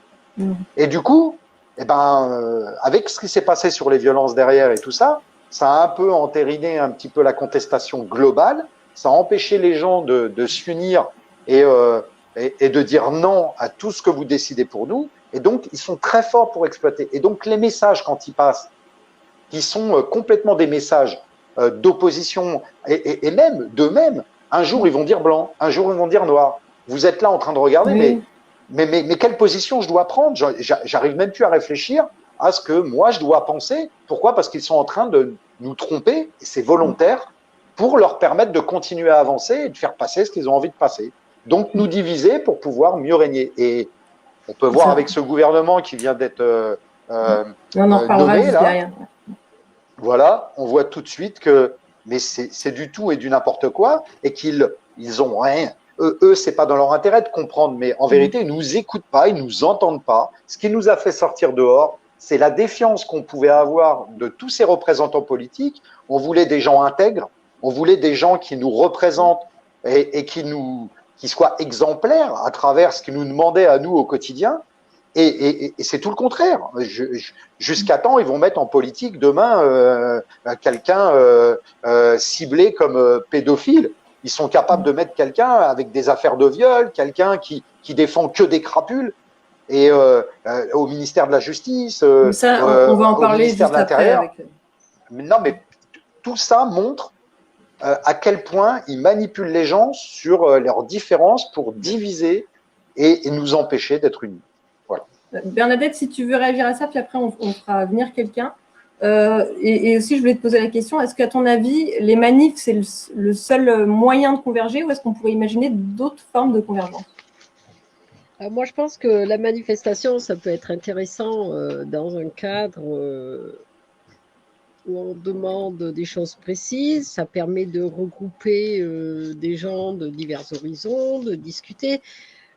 Et du coup, avec ce qui s'est passé sur les violences derrière et tout ça, ça a un peu entériné un petit peu la contestation globale, ça a empêché les gens de s'unir et de dire non à tout ce que vous décidez pour nous. Et donc, ils sont très forts pour exploiter. Et donc, les messages, quand ils passent, qui sont complètement des messages d'opposition, et même d'eux-mêmes. Un jour, ils vont dire blanc, un jour, ils vont dire noir. Vous êtes là en train de regarder, Oui. mais quelle position je dois prendre? J'arrive même plus à réfléchir à ce que moi, je dois penser. Pourquoi? Parce qu'ils sont en train de nous tromper, et c'est volontaire, pour leur permettre de continuer à avancer et de faire passer ce qu'ils ont envie de passer. Donc, nous diviser pour pouvoir mieux régner. Et on peut voir avec ce gouvernement qui vient d'être On en reparlera nommé, juste là. derrière. Voilà, on voit tout de suite que mais c'est du tout et du n'importe quoi, et qu'ils ont rien. Eux, c'est pas dans leur intérêt de comprendre, mais en vérité, ils nous écoutent pas, ils nous entendent pas. Ce qui nous a fait sortir dehors, c'est la défiance qu'on pouvait avoir de tous ces représentants politiques. On voulait des gens intègres, on voulait des gens qui nous représentent et qui soient exemplaires à travers ce qu'ils nous demandaient à nous au quotidien. Et c'est tout le contraire. Jusqu'à temps, ils vont mettre en politique demain quelqu'un ciblé comme pédophile. Ils sont capables de mettre quelqu'un avec des affaires de viol, quelqu'un qui défend que des crapules, et au ministère de la Justice, ça, on va en parler ministère juste de l'Intérieur. après. Non, mais tout ça montre à quel point ils manipulent les gens sur leurs différences pour diviser et nous empêcher d'être unis. Voilà. Bernadette, si tu veux réagir à ça, puis après on fera venir quelqu'un. Et aussi, je voulais te poser la question, est-ce qu'à ton avis, les manifs, c'est le seul moyen de converger, ou est-ce qu'on pourrait imaginer d'autres formes de convergence? Moi, je pense que la manifestation, ça peut être intéressant dans un cadre où on demande des choses précises. Ça permet de regrouper des gens de divers horizons, de discuter.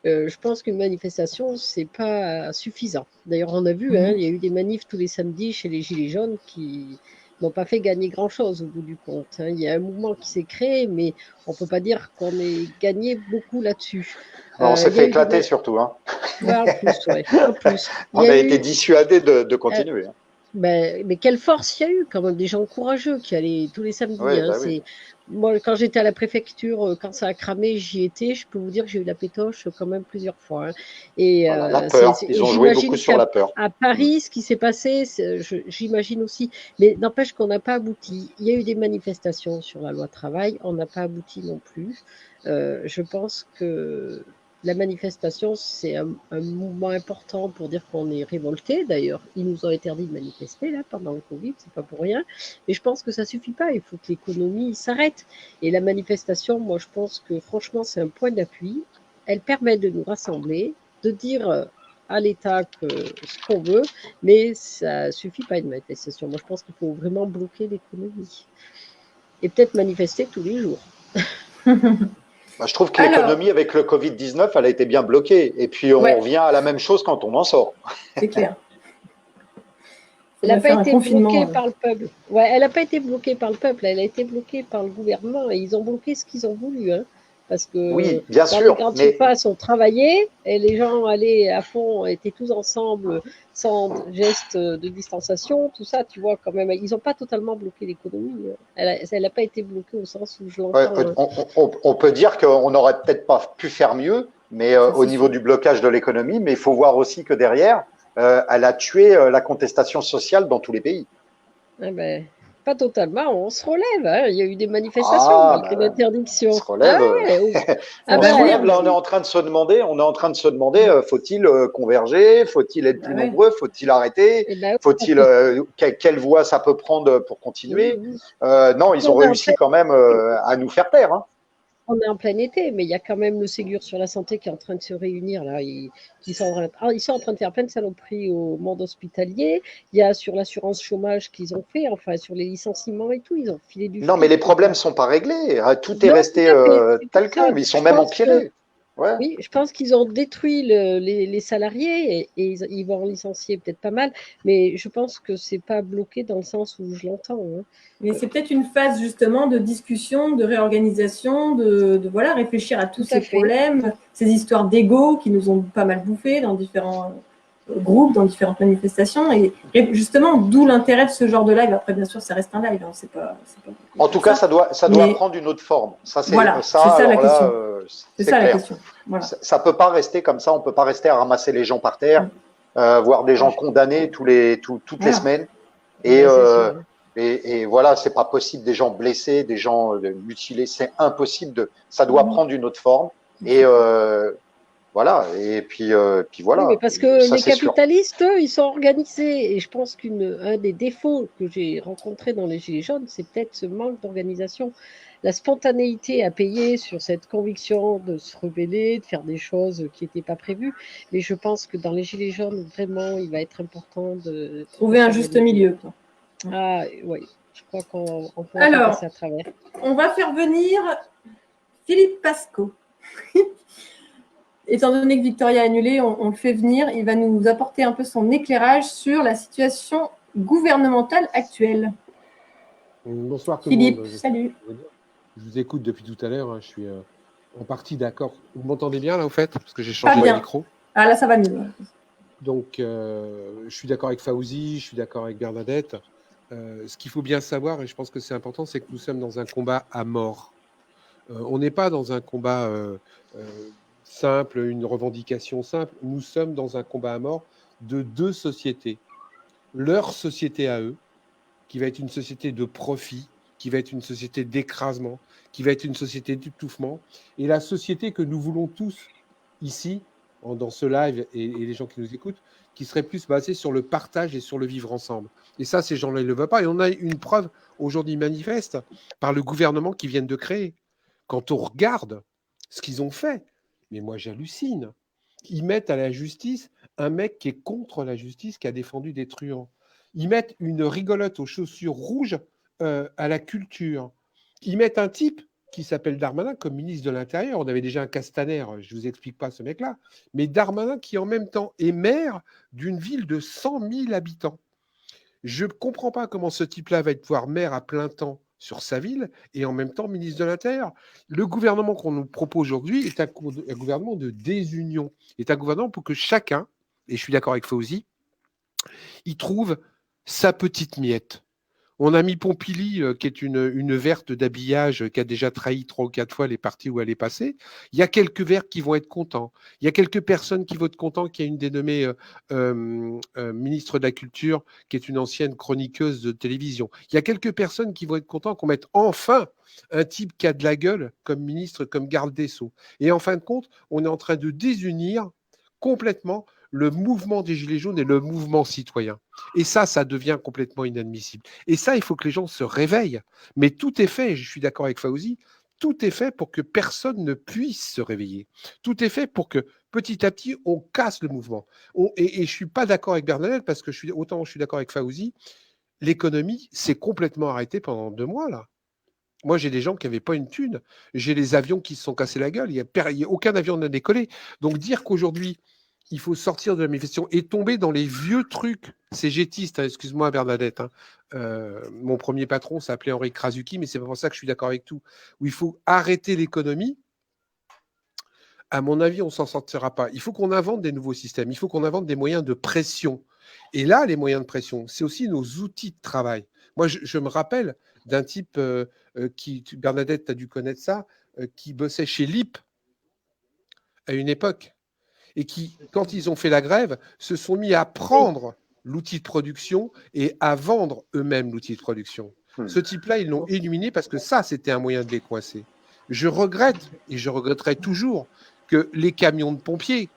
Je pense qu'une manifestation, c'est pas suffisant. D'ailleurs, on a vu, il y a eu des manifs tous les samedis chez les Gilets jaunes qui n'ont pas fait gagner grand-chose au bout du compte. Il y a un mouvement qui s'est créé, mais on ne peut pas dire qu'on ait gagné beaucoup là-dessus. On s'est fait éclater surtout. En plus, ouais. En plus. On a été dissuadés de continuer. Mais quelle force il y a eu quand même, des gens courageux qui allaient tous les samedis. Oui, oui. Moi, quand j'étais à la préfecture, quand ça a cramé, j'y étais. Je peux vous dire que j'ai eu la pétoche quand même plusieurs fois. Et la peur, ils ont joué beaucoup sur la peur. À Paris, ce qui s'est passé, j'imagine aussi. Mais n'empêche qu'on n'a pas abouti. Il y a eu des manifestations sur la loi travail, on n'a pas abouti non plus. Je pense que la manifestation, c'est un mouvement important pour dire qu'on est révolté. D'ailleurs, ils nous ont interdit de manifester là pendant le Covid, c'est pas pour rien. Mais je pense que ça suffit pas. Il faut que l'économie s'arrête. Et la manifestation, moi, je pense que franchement, c'est un point d'appui. Elle permet de nous rassembler, de dire à l'État ce qu'on veut, mais ça suffit pas une manifestation. Moi, je pense qu'il faut vraiment bloquer l'économie et peut-être manifester tous les jours. Je trouve que l'économie avec le Covid-19, elle a été bien bloquée. Et puis, on revient à la même chose quand on en sort. C'est clair. Elle n'a pas été bloquée par le peuple. Ouais, elle n'a pas été bloquée par le peuple, elle a été bloquée par le gouvernement. Et ils ont bloqué ce qu'ils ont voulu. Parce que oui, bien dans sûr, les grandes surfaces, on travaillait et les gens allaient à fond, étaient tous ensemble, sans geste de distanciation, tout ça, tu vois, quand même. Ils n'ont pas totalement bloqué l'économie. Elle n'a pas été bloquée au sens où je l'entends. On peut dire qu'on n'aurait peut-être pas pu faire mieux, mais au niveau du blocage de l'économie, mais il faut voir aussi que derrière, elle a tué la contestation sociale dans tous les pays. Pas totalement, on se relève. Il y a eu des manifestations malgré l'interdiction. On se relève. On se relève. Là, on est en train de se demander, faut-il converger, faut-il être plus nombreux, faut-il arrêter, faut-il quelle voie ça peut prendre pour continuer. Non, ils ont réussi quand même à nous faire taire. On est en plein été, mais il y a quand même le Ségur sur la santé qui est en train de se réunir. Là. Ils sont en train de faire plein de saloperies au monde hospitalier. Il y a sur l'assurance chômage qu'ils ont fait, enfin sur les licenciements et tout, ils ont filé du. Non, mais les problèmes ne sont pas réglés. Tout est resté tel quel. Ils sont même empirés. Ouais. Oui, je pense qu'ils ont détruit les salariés et ils vont en licencier peut-être pas mal, mais je pense que c'est pas bloqué dans le sens où je l'entends. Mais c'est peut-être une phase justement de discussion, de réorganisation, de voilà, réfléchir à tous ces problèmes, ces histoires d'ego qui nous ont pas mal bouffé dans différents groupes, dans différentes manifestations. Et justement, d'où l'intérêt de ce genre de live. Après, bien sûr, ça reste un live. C'est pas en tout cas, ça doit prendre une autre forme. Ça, c'est voilà, ça la question. C'est ça la question. Voilà. Ça peut pas rester comme ça. On peut pas rester à ramasser les gens par terre, voir des gens condamnés toutes les semaines. Et Et voilà, c'est pas possible. Des gens blessés, des gens mutilés, c'est impossible. Ça doit prendre une autre forme. Et voilà. Et puis Oui, voilà. mais parce que Ça, les c'est sûr. capitalistes, eux, ils sont organisés. Et je pense qu'un des défauts que j'ai rencontrés dans les Gilets jaunes, c'est peut-être ce manque d'organisation. La spontanéité à payer sur cette conviction de se rebeller, de faire des choses qui n'étaient pas prévues. Mais je pense que dans les Gilets jaunes, vraiment, il va être important de Trouver un juste milieu. Quoi. Ah oui, je crois qu'on pourra pas Alors, passer à travers. on va faire venir Philippe Pasco. Étant donné que Victoria a annulé, on le fait venir. Il va nous apporter un peu son éclairage sur la situation gouvernementale actuelle. Bonsoir tout Philippe, le monde. salut. Je vous écoute depuis tout à l'heure. Je suis en partie d'accord. Vous m'entendez bien là au fait? Parce que j'ai changé de micro. Ah là, ça va mieux. Donc, je suis d'accord avec Fawzi, je suis d'accord avec Bernadette. Ce qu'il faut bien savoir, et je pense que c'est important, c'est que nous sommes dans un combat à mort. On n'est pas dans un combat simple, une revendication simple. Nous sommes dans un combat à mort de deux sociétés. Leur société à eux, qui va être une société de profit, qui va être une société d'écrasement, qui va être une société d'étouffement, et la société que nous voulons tous ici, dans ce live, et les gens qui nous écoutent, qui serait plus basée sur le partage et sur le vivre ensemble. Et ça, ces gens-là, ils ne le veulent pas. Et on a une preuve aujourd'hui manifeste par le gouvernement qu'ils viennent de créer. Quand on regarde ce qu'ils ont fait, mais moi j'hallucine. Ils mettent à la justice un mec qui est contre la justice, qui a défendu des truands. Ils mettent une rigolote aux chaussures rouges à la culture. Ils mettent un type qui s'appelle Darmanin comme ministre de l'Intérieur. On avait déjà un Castaner, je ne vous explique pas ce mec-là, mais Darmanin qui en même temps est maire d'une ville de 100 000 habitants. Je ne comprends pas comment ce type-là va être pouvoir maire à plein temps sur sa ville et en même temps ministre de l'Intérieur. Le gouvernement qu'on nous propose aujourd'hui est un gouvernement de désunion, est un gouvernement pour que chacun, et je suis d'accord avec Fawzi, il trouve sa petite miette. On a mis Pompili, qui est une verte d'habillage qui a déjà trahi 3 ou 4 fois les partis où elle est passée. Il y a quelques verts qui vont être contents. Il y a quelques personnes qui vont être contents, qui a une dénommée ministre de la Culture, qui est une ancienne chroniqueuse de télévision. Il y a quelques personnes qui vont être contents qu'on mette enfin un type qui a de la gueule comme ministre, comme garde des Sceaux. Et en fin de compte, on est en train de désunir complètement le mouvement des Gilets jaunes et le mouvement citoyen. Et ça devient complètement inadmissible. Et ça, il faut que les gens se réveillent. Mais tout est fait, je suis d'accord avec Fawzi, tout est fait pour que personne ne puisse se réveiller. Tout est fait pour que petit à petit, on casse le mouvement. Et je ne suis pas d'accord avec Bernadette, parce que autant je suis d'accord avec Fawzi, l'économie s'est complètement arrêtée pendant 2 mois, là. Moi, j'ai des gens qui n'avaient pas une thune. J'ai les avions qui se sont cassés la gueule. Il n'y a aucun avion n'a décollé. Donc, dire qu'aujourd'hui, il faut sortir de la manifestation et tomber dans les vieux trucs cégétistes, hein, excuse-moi Bernadette, hein. Mon premier patron s'appelait Henri Krasuki, mais c'est pas pour ça que je suis d'accord avec tout, où il faut arrêter l'économie. À mon avis, on ne s'en sortira pas. Il faut qu'on invente des nouveaux systèmes, il faut qu'on invente des moyens de pression. Et là, les moyens de pression, c'est aussi nos outils de travail. Moi, je me rappelle d'un type Bernadette, tu as dû connaître ça, qui bossait chez LIP à une époque, et qui, quand ils ont fait la grève, se sont mis à prendre l'outil de production et à vendre eux-mêmes l'outil de production. Ce type-là, ils l'ont éliminé parce que ça, c'était un moyen de les coincer. Je regrette, et je regretterai toujours, que les camions de pompiers,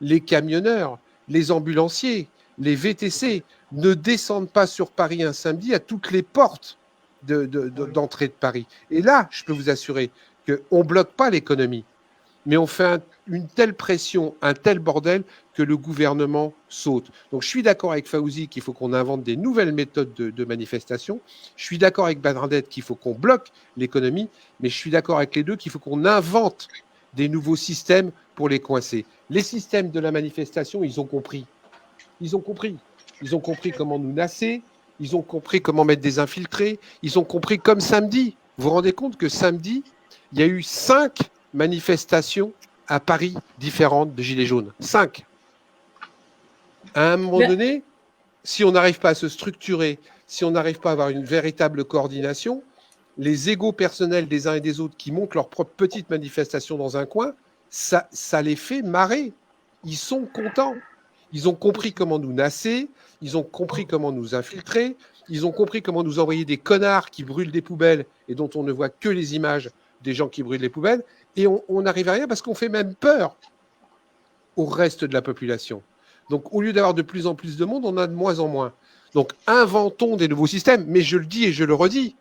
les camionneurs, les ambulanciers, les VTC ne descendent pas sur Paris un samedi à toutes les portes d'entrée de Paris. Et là, je peux vous assurer qu'on ne bloque pas l'économie, mais on fait une telle pression, un tel bordel que le gouvernement saute. Donc je suis d'accord avec Fawzi qu'il faut qu'on invente des nouvelles méthodes de manifestation. Je suis d'accord avec Bernadette qu'il faut qu'on bloque l'économie, mais je suis d'accord avec les deux qu'il faut qu'on invente des nouveaux systèmes pour les coincer. Les systèmes de la manifestation, ils ont compris. Ils ont compris. Ils ont compris comment nous nasser. Ils ont compris comment mettre des infiltrés. Ils ont compris comme samedi. Vous vous rendez compte que samedi, il y a eu 5 manifestations à Paris différentes de Gilets jaunes. 5. À un moment donné, si on n'arrive pas à se structurer, si on n'arrive pas à avoir une véritable coordination, les égos personnels des uns et des autres qui montent leur propre petite manifestation dans un coin, ça les fait marrer. Ils sont contents. Ils ont compris comment nous nasser, ils ont compris comment nous infiltrer, Ils ont compris comment nous envoyer des connards qui brûlent des poubelles et dont on ne voit que les images des gens qui brûlent les poubelles. Et on n'arrive à rien parce qu'on fait même peur au reste de la population. Donc, au lieu d'avoir de plus en plus de monde, on a de moins en moins. Donc, inventons des nouveaux systèmes. Mais je le dis et je le redis,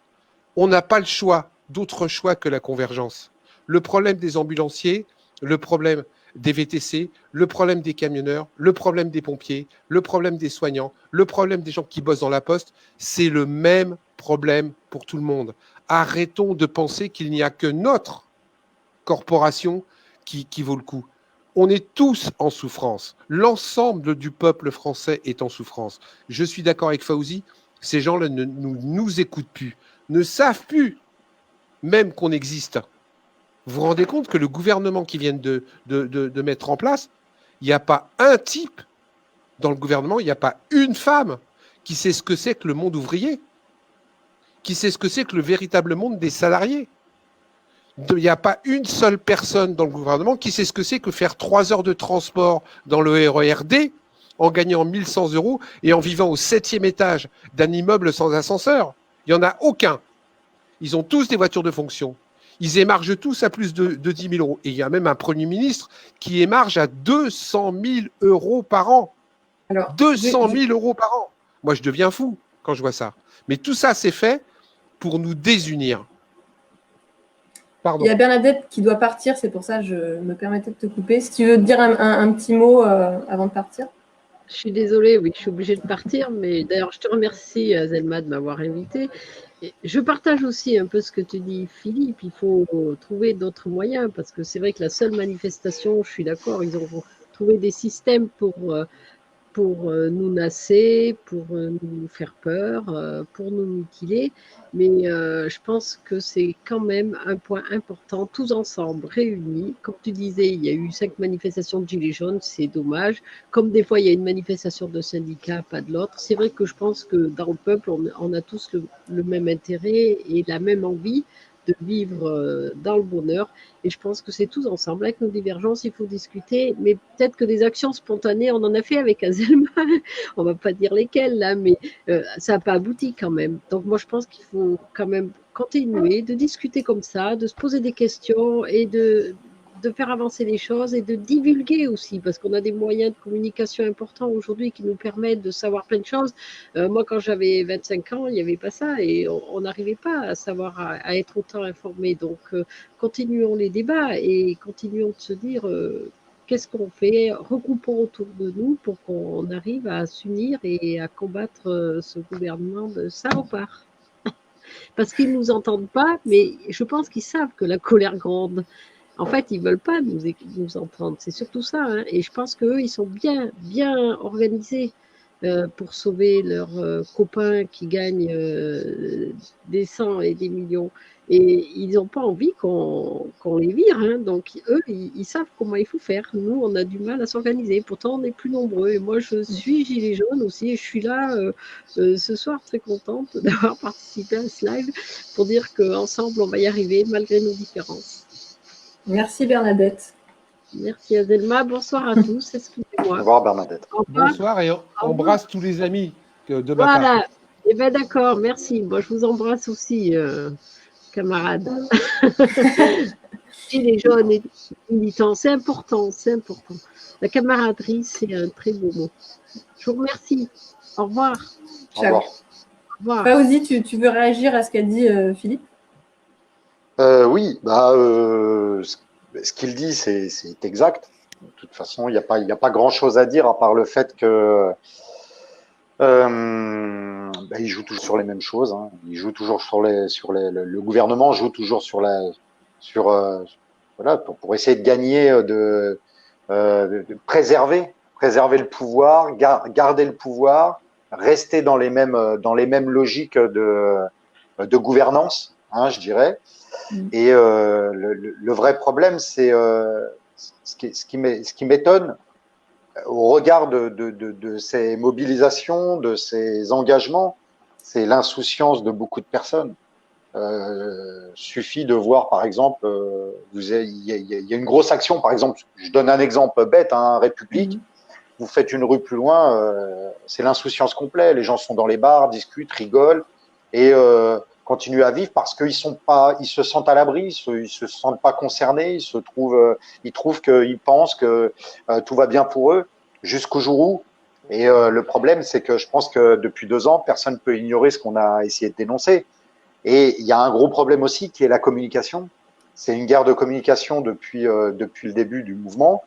on n'a pas le choix, d'autre choix que la convergence. Le problème des ambulanciers, le problème des VTC, le problème des camionneurs, le problème des pompiers, le problème des soignants, le problème des gens qui bossent dans la poste, c'est le même problème pour tout le monde. Arrêtons de penser qu'il n'y a que notre corporation qui vaut le coup. On est tous en souffrance. L'ensemble du peuple français est en souffrance. Je suis d'accord avec Fauzi, ces gens-là ne nous écoutent plus, ne savent plus même qu'on existe. Vous vous rendez compte que le gouvernement qui vient de mettre en place, il n'y a pas un type dans le gouvernement, il n'y a pas une femme qui sait ce que c'est que le monde ouvrier, qui sait ce que c'est que le véritable monde des salariés. Il n'y a pas une seule personne dans le gouvernement qui sait ce que c'est que faire 3 heures de transport dans le RERD en gagnant 1100 € et en vivant au 7e étage d'un immeuble sans ascenseur. Il n'y en a aucun. Ils ont tous des voitures de fonction. Ils émargent tous à plus de 10 000 €. Et il y a même un Premier ministre qui émarge à 200 000 € par an. Alors, 200 000 € par an. Moi, je deviens fou quand je vois ça. Mais tout ça, c'est fait pour nous désunir. Pardon. Il y a Bernadette qui doit partir, c'est pour ça que je me permettais de te couper. Si tu veux dire un petit mot avant de partir. Je suis désolée, oui, je suis obligée de partir, mais d'ailleurs, je te remercie, Zelma, de m'avoir invitée. Je partage aussi un peu ce que tu dis, Philippe. Il faut trouver d'autres moyens, parce que c'est vrai que la seule manifestation, je suis d'accord, ils ont trouvé des systèmes pour nous nasser, pour nous faire peur, pour nous mutiler. Mais je pense que c'est quand même un point important, tous ensemble, réunis. Comme tu disais, il y a eu 5 manifestations de Gilets jaunes, c'est dommage. Comme des fois, il y a une manifestation de syndicats, pas de l'autre. C'est vrai que je pense que dans le peuple, on a tous le même intérêt et la même envie de vivre dans le bonheur. Et je pense que c'est tous ensemble. Avec nos divergences, il faut discuter. Mais peut-être que des actions spontanées, on en a fait avec Azelma. On va pas dire lesquelles, là, mais ça n'a pas abouti quand même. Donc moi, je pense qu'il faut quand même continuer de discuter comme ça, de se poser des questions et de faire avancer les choses et de divulguer aussi, parce qu'on a des moyens de communication importants aujourd'hui qui nous permettent de savoir plein de choses. Moi, quand j'avais 25 ans, il n'y avait pas ça et on n'arrivait pas à savoir, à être autant informé. Donc, continuons les débats et continuons de se dire qu'est-ce qu'on fait, regroupons autour de nous pour qu'on arrive à s'unir et à combattre ce gouvernement de salopard. Parce qu'ils ne nous entendent pas, mais je pense qu'ils savent que la colère gronde. En fait, ils ne veulent pas nous entendre. C'est surtout ça. Hein. Et je pense qu'eux, ils sont bien organisés pour sauver leurs copains qui gagnent des cents et des millions. Et ils n'ont pas envie qu'on les vire. Hein. Donc, eux, ils savent comment il faut faire. Nous, on a du mal à s'organiser. Pourtant, on est plus nombreux. Et moi, je suis gilet jaune aussi. Et je suis là ce soir très contente d'avoir participé à ce live pour dire qu'ensemble, on va y arriver malgré nos différences. Merci Bernadette. Merci Azelma. Bonsoir à tous. Excusez-moi. Au revoir Bernadette. Au revoir. Bonsoir et on embrasse tous les amis de ma part. Voilà. Eh bien d'accord, merci. Moi je vous embrasse aussi, camarades. Gilets jaunes et militants, c'est important, c'est important. La camaraderie, c'est un très beau mot. Je vous remercie. Au revoir. Au revoir. Au revoir. Fauzi, tu veux réagir à ce qu'a dit Philippe? Oui, ce qu'il dit, c'est exact. De toute façon, il n'y a pas grand-chose à dire à part le fait que il joue toujours sur les mêmes choses. Hein. Il joue toujours le gouvernement joue toujours voilà, pour essayer de gagner, de préserver le pouvoir, garder le pouvoir, rester dans les mêmes logiques de gouvernance, hein, je dirais. Et le vrai problème, c'est ce qui m'étonne au regard de ces mobilisations, de ces engagements, c'est l'insouciance de beaucoup de personnes. Suffit de voir, par exemple, il y a une grosse action, par exemple, je donne un exemple bête, hein, République. vous faites une rue plus loin, c'est l'insouciance complète. Les gens sont dans les bars, discutent, rigolent et continuent à vivre parce qu'ils se sentent à l'abri, ils se sentent pas concernés, ils qu'ils pensent que tout va bien pour eux jusqu'au jour où. Et le problème, c'est que je pense que depuis 2 ans, personne ne peut ignorer ce qu'on a essayé de dénoncer. Et il y a un gros problème aussi qui est la communication. C'est une guerre de communication depuis le début du mouvement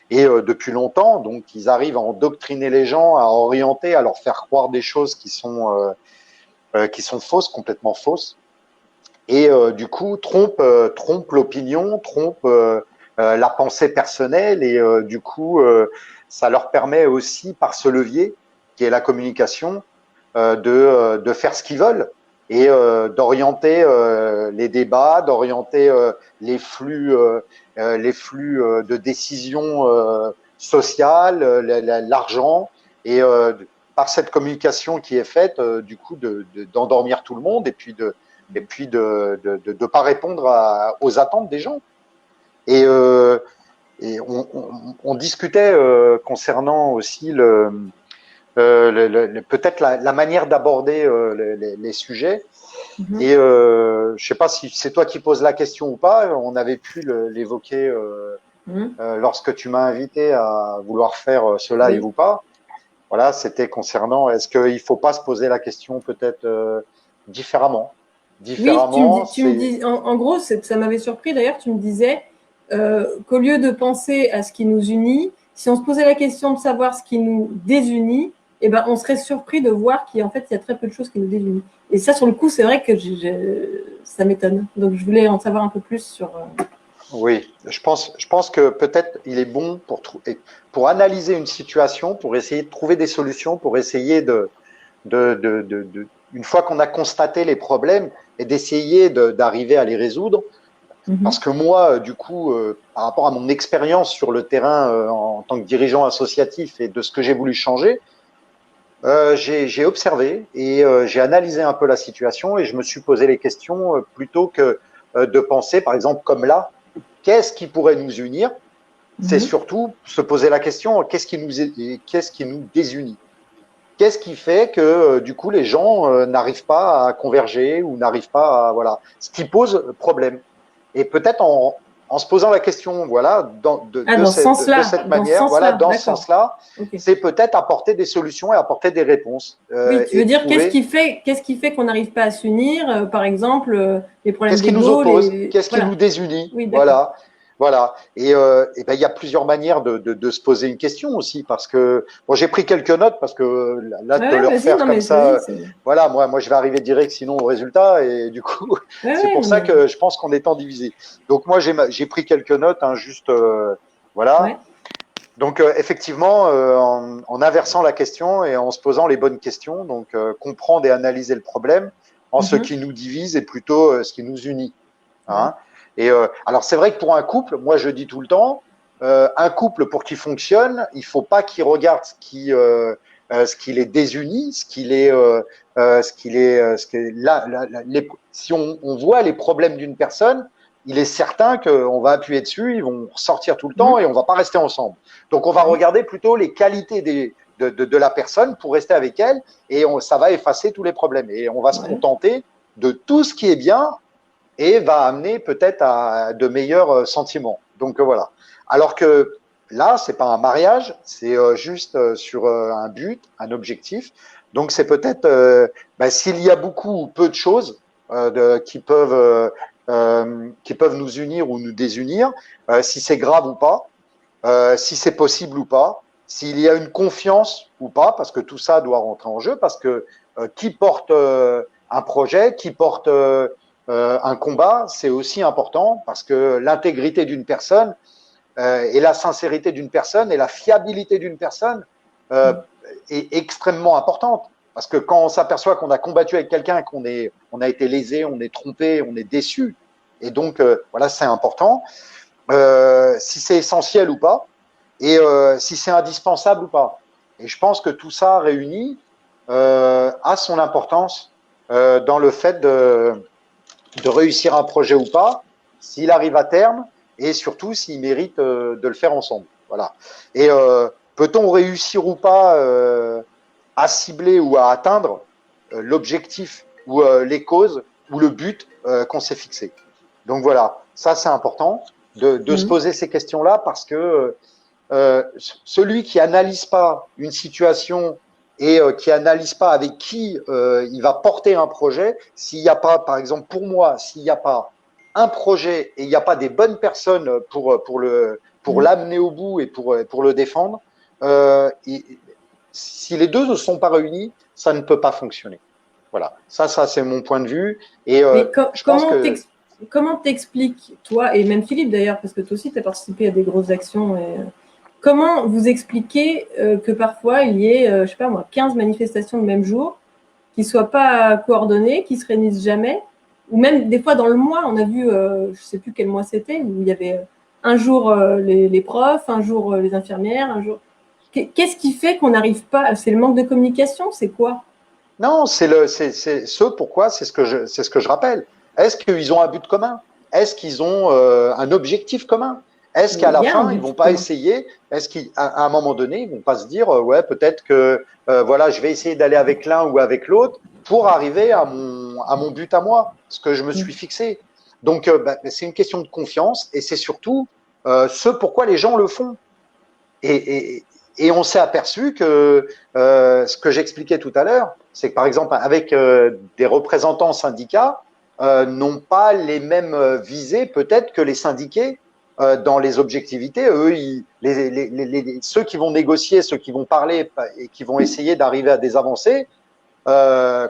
et depuis longtemps. Donc, ils arrivent à endoctriner les gens, à orienter, à leur faire croire des choses qui sont fausses, complètement fausses. Et du coup, trompent l'opinion, trompent la pensée personnelle. Et du coup, ça leur permet aussi, par ce levier, qui est la communication, de faire ce qu'ils veulent et d'orienter les débats, d'orienter les flux de décisions sociales, l'argent, et par cette communication qui est faite, du coup, d'endormir tout le monde et puis de pas répondre aux attentes des gens. Et on discutait concernant aussi peut-être la manière d'aborder les sujets. Et je sais pas si c'est toi qui poses la question ou pas. On avait pu l'évoquer lorsque tu m'as invité à vouloir faire ce live ou pas. Voilà, c'était concernant est-ce qu'il faut pas se poser la question peut-être différemment. Oui, tu me dis, en gros, ça m'avait surpris d'ailleurs, tu me disais qu'au lieu de penser à ce qui nous unit, si on se posait la question de savoir ce qui nous désunit, eh ben, on serait surpris de voir qu'en fait, il y a très peu de choses qui nous désunissent. Et ça, sur le coup, c'est vrai que ça m'étonne. Donc, je voulais en savoir un peu plus sur… Oui, je pense que peut-être il est bon pour analyser une situation, pour essayer de trouver des solutions, pour essayer une fois qu'on a constaté les problèmes, et d'essayer d'arriver à les résoudre. Parce que moi, du coup, par rapport à mon expérience sur le terrain en tant que dirigeant associatif et de ce que j'ai voulu changer, j'ai observé et j'ai analysé un peu la situation et je me suis posé les questions plutôt que de penser, par exemple, comme là, qu'est-ce qui pourrait nous unir? C'est surtout se poser la question, qu'est-ce qui nous désunit? Qu'est-ce qui fait que du coup les gens n'arrivent pas à converger ou n'arrivent pas à voilà, ce qui pose problème. Et peut-être en se posant la question, voilà, de cette manière, voilà, dans ce sens-là, c'est peut-être apporter des solutions et apporter des réponses. Oui, tu veux dire qu'est-ce qui fait qu'on n'arrive pas à s'unir, par exemple, les problèmes qu'est-ce qui nous oppose, qu'est-ce qui nous désunit, voilà. Voilà. Et ben il y a plusieurs manières de se poser une question aussi, parce que bon, j'ai pris quelques notes parce que là de le refaire comme ça, voilà, moi je vais arriver direct sinon au résultat et du coup c'est pour ça que je pense qu'on est temps divisé. Donc moi j'ai pris quelques notes, hein, juste voilà. Ouais. Donc effectivement en inversant la question et en se posant les bonnes questions, donc comprendre et analyser le problème en ce qui nous divise et plutôt ce qui nous unit. Hein. Et alors c'est vrai que pour un couple, moi je dis tout le temps, un couple pour qu'il fonctionne, il faut pas qu'il regarde ce qui les désunit, si on voit les problèmes d'une personne, il est certain qu'on va appuyer dessus, ils vont ressortir tout le temps et on va pas rester ensemble. Donc on va regarder plutôt les qualités de la personne pour rester avec elle et ça va effacer tous les problèmes et on va se contenter de tout ce qui est bien et va amener peut-être à de meilleurs sentiments. Donc voilà. Alors que là, c'est pas un mariage, c'est juste sur un but, un objectif. Donc c'est peut-être s'il y a beaucoup ou peu de choses qui peuvent nous unir ou nous désunir, si c'est grave ou pas, si c'est possible ou pas, s'il y a une confiance ou pas, parce que tout ça doit rentrer en jeu, parce que qui porte un projet, qui porte un combat, c'est aussi important parce que l'intégrité d'une personne et la sincérité d'une personne et la fiabilité d'une personne est extrêmement importante. Parce que quand on s'aperçoit qu'on a combattu avec quelqu'un, qu'on a été lésé, on est trompé, on est déçu, et donc voilà, c'est important. Si c'est essentiel ou pas, et si c'est indispensable ou pas. Et je pense que tout ça réuni a son importance dans le fait de réussir un projet ou pas, s'il arrive à terme, et surtout s'il mérite de le faire ensemble. Voilà. Et peut-on réussir ou pas à cibler ou à atteindre l'objectif ou les causes ou le but qu'on s'est fixé. Donc voilà, ça c'est important de se poser ces questions-là parce que celui qui analyse pas une situation et qui analyse pas avec qui il va porter un projet, s'il n'y a pas, par exemple pour moi, s'il n'y a pas un projet et il n'y a pas des bonnes personnes pour l'amener au bout et pour le défendre, si les deux ne sont pas réunis, ça ne peut pas fonctionner. Voilà, ça c'est mon point de vue. Et je pense que comment t'expliques, toi, et même Philippe d'ailleurs, parce que toi aussi tu as participé à des grosses actions, comment vous expliquez que parfois il y ait, je sais pas moi, 15 manifestations le même jour, qui ne soient pas coordonnées, qui ne se réunissent jamais, ou même des fois dans le mois, on a vu, je ne sais plus quel mois c'était, où il y avait un jour les profs, un jour les infirmières, un jour... Qu'est-ce qui fait qu'on n'arrive pas? C'est le manque de communication, c'est quoi? non, c'est ce pourquoi, c'est ce que je rappelle. Est-ce qu'ils ont un but commun? Est-ce qu'ils ont un objectif commun? Est-ce qu'à la fin, ils vont pas essayer? Est-ce qu'à un moment donné, ils vont pas se dire, ouais, peut-être que voilà, je vais essayer d'aller avec l'un ou avec l'autre pour arriver à mon but à moi, ce que je me suis fixé. Donc, c'est une question de confiance et c'est surtout ce pourquoi les gens le font. Et on s'est aperçu que ce que j'expliquais tout à l'heure, c'est que par exemple avec des représentants syndicats n'ont pas les mêmes visées peut-être que les syndiqués dans les objectivités. Eux, ceux qui vont négocier, ceux qui vont parler et qui vont essayer d'arriver à des avancées, ils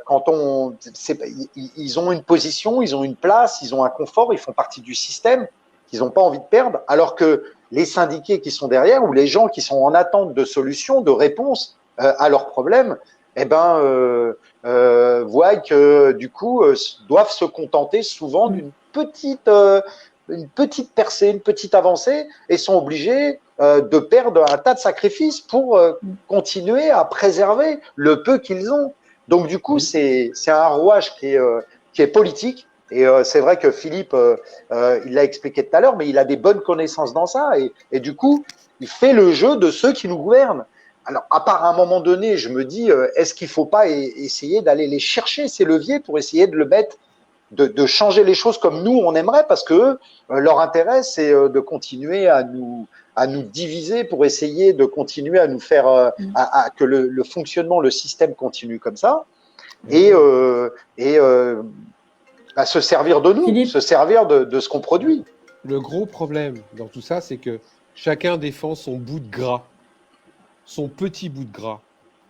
ont une position, ils ont une place, ils ont un confort, ils font partie du système qu'ils n'ont pas envie de perdre, alors que les syndiqués qui sont derrière ou les gens qui sont en attente de solutions, de réponses à leurs problèmes, voient que du coup doivent se contenter souvent d'une petite percée, une petite avancée, et sont obligés de perdre un tas de sacrifices pour continuer à préserver le peu qu'ils ont. Donc du coup, c'est un rouage qui est politique. Et c'est vrai que Philippe, il l'a expliqué tout à l'heure, mais il a des bonnes connaissances dans ça. Et du coup, il fait le jeu de ceux qui nous gouvernent. Alors, à part à un moment donné, je me dis, est-ce qu'il ne faut pas essayer d'aller les chercher, ces leviers, pour essayer de le mettre, de changer les choses comme nous, on aimerait, parce que leur intérêt, c'est de continuer à nous diviser pour essayer de continuer à nous faire, que le fonctionnement, le système continue comme ça. Et se servir de nous, Philippe, se servir de ce qu'on produit. Le gros problème dans tout ça, c'est que chacun défend son bout de gras, son petit bout de gras,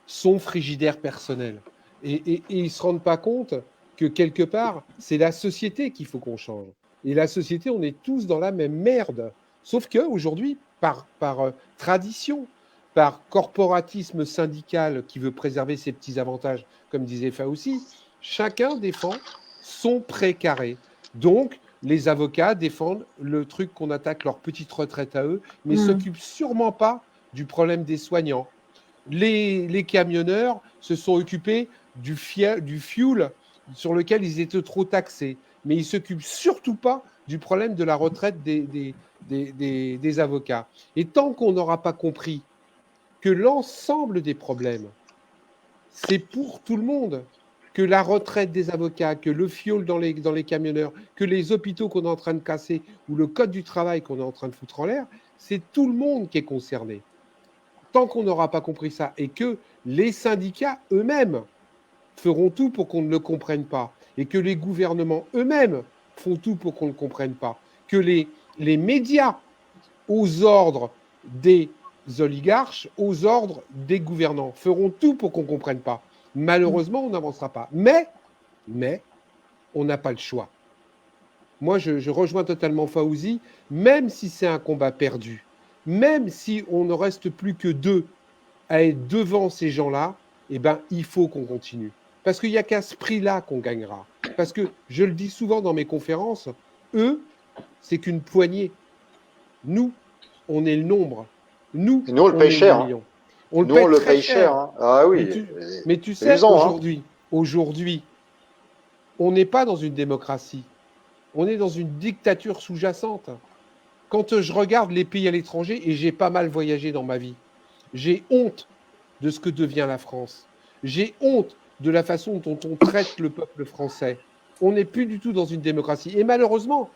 son frigidaire personnel. Et ils ne se rendent pas compte que quelque part, c'est la société qu'il faut qu'on change. Et la société, on est tous dans la même merde. Sauf qu'aujourd'hui, par tradition, par corporatisme syndical qui veut préserver ses petits avantages, comme disait Faoussi, chacun défend son précaré. Donc, les avocats défendent le truc qu'on attaque leur petite retraite à eux, mais s'occupent sûrement pas du problème des soignants. Les camionneurs se sont occupés du fuel sur lequel ils étaient trop taxés, mais ils ne s'occupent surtout pas du problème de la retraite des avocats. Et tant qu'on n'aura pas compris que l'ensemble des problèmes, c'est pour tout le monde, que la retraite des avocats, que le fioul dans les camionneurs, que les hôpitaux qu'on est en train de casser ou le code du travail qu'on est en train de foutre en l'air, c'est tout le monde qui est concerné. Tant qu'on n'aura pas compris ça et que les syndicats eux-mêmes feront tout pour qu'on ne le comprenne pas et que les gouvernements eux-mêmes font tout pour qu'on ne le comprenne pas, que les médias aux ordres des oligarches, aux ordres des gouvernants feront tout pour qu'on ne comprenne pas. Malheureusement, on n'avancera pas. Mais on n'a pas le choix. Moi, je rejoins totalement Faouzi, même si c'est un combat perdu, même si on ne reste plus que deux à être devant ces gens-là, il faut qu'on continue. Parce qu'il n'y a qu'à ce prix-là qu'on gagnera. Parce que, je le dis souvent dans mes conférences, eux, c'est qu'une poignée. Nous, on est le nombre. Nous, on le paye cher. Hein. On le paye cher. Hein. Ah oui. Mais tu sais, aujourd'hui, on n'est pas dans une démocratie. On est dans une dictature sous-jacente. Quand je regarde les pays à l'étranger, et j'ai pas mal voyagé dans ma vie, J'ai honte de ce que devient la France. J'ai honte de la façon dont on traite le peuple français. On n'est plus du tout dans une démocratie. Et malheureusement,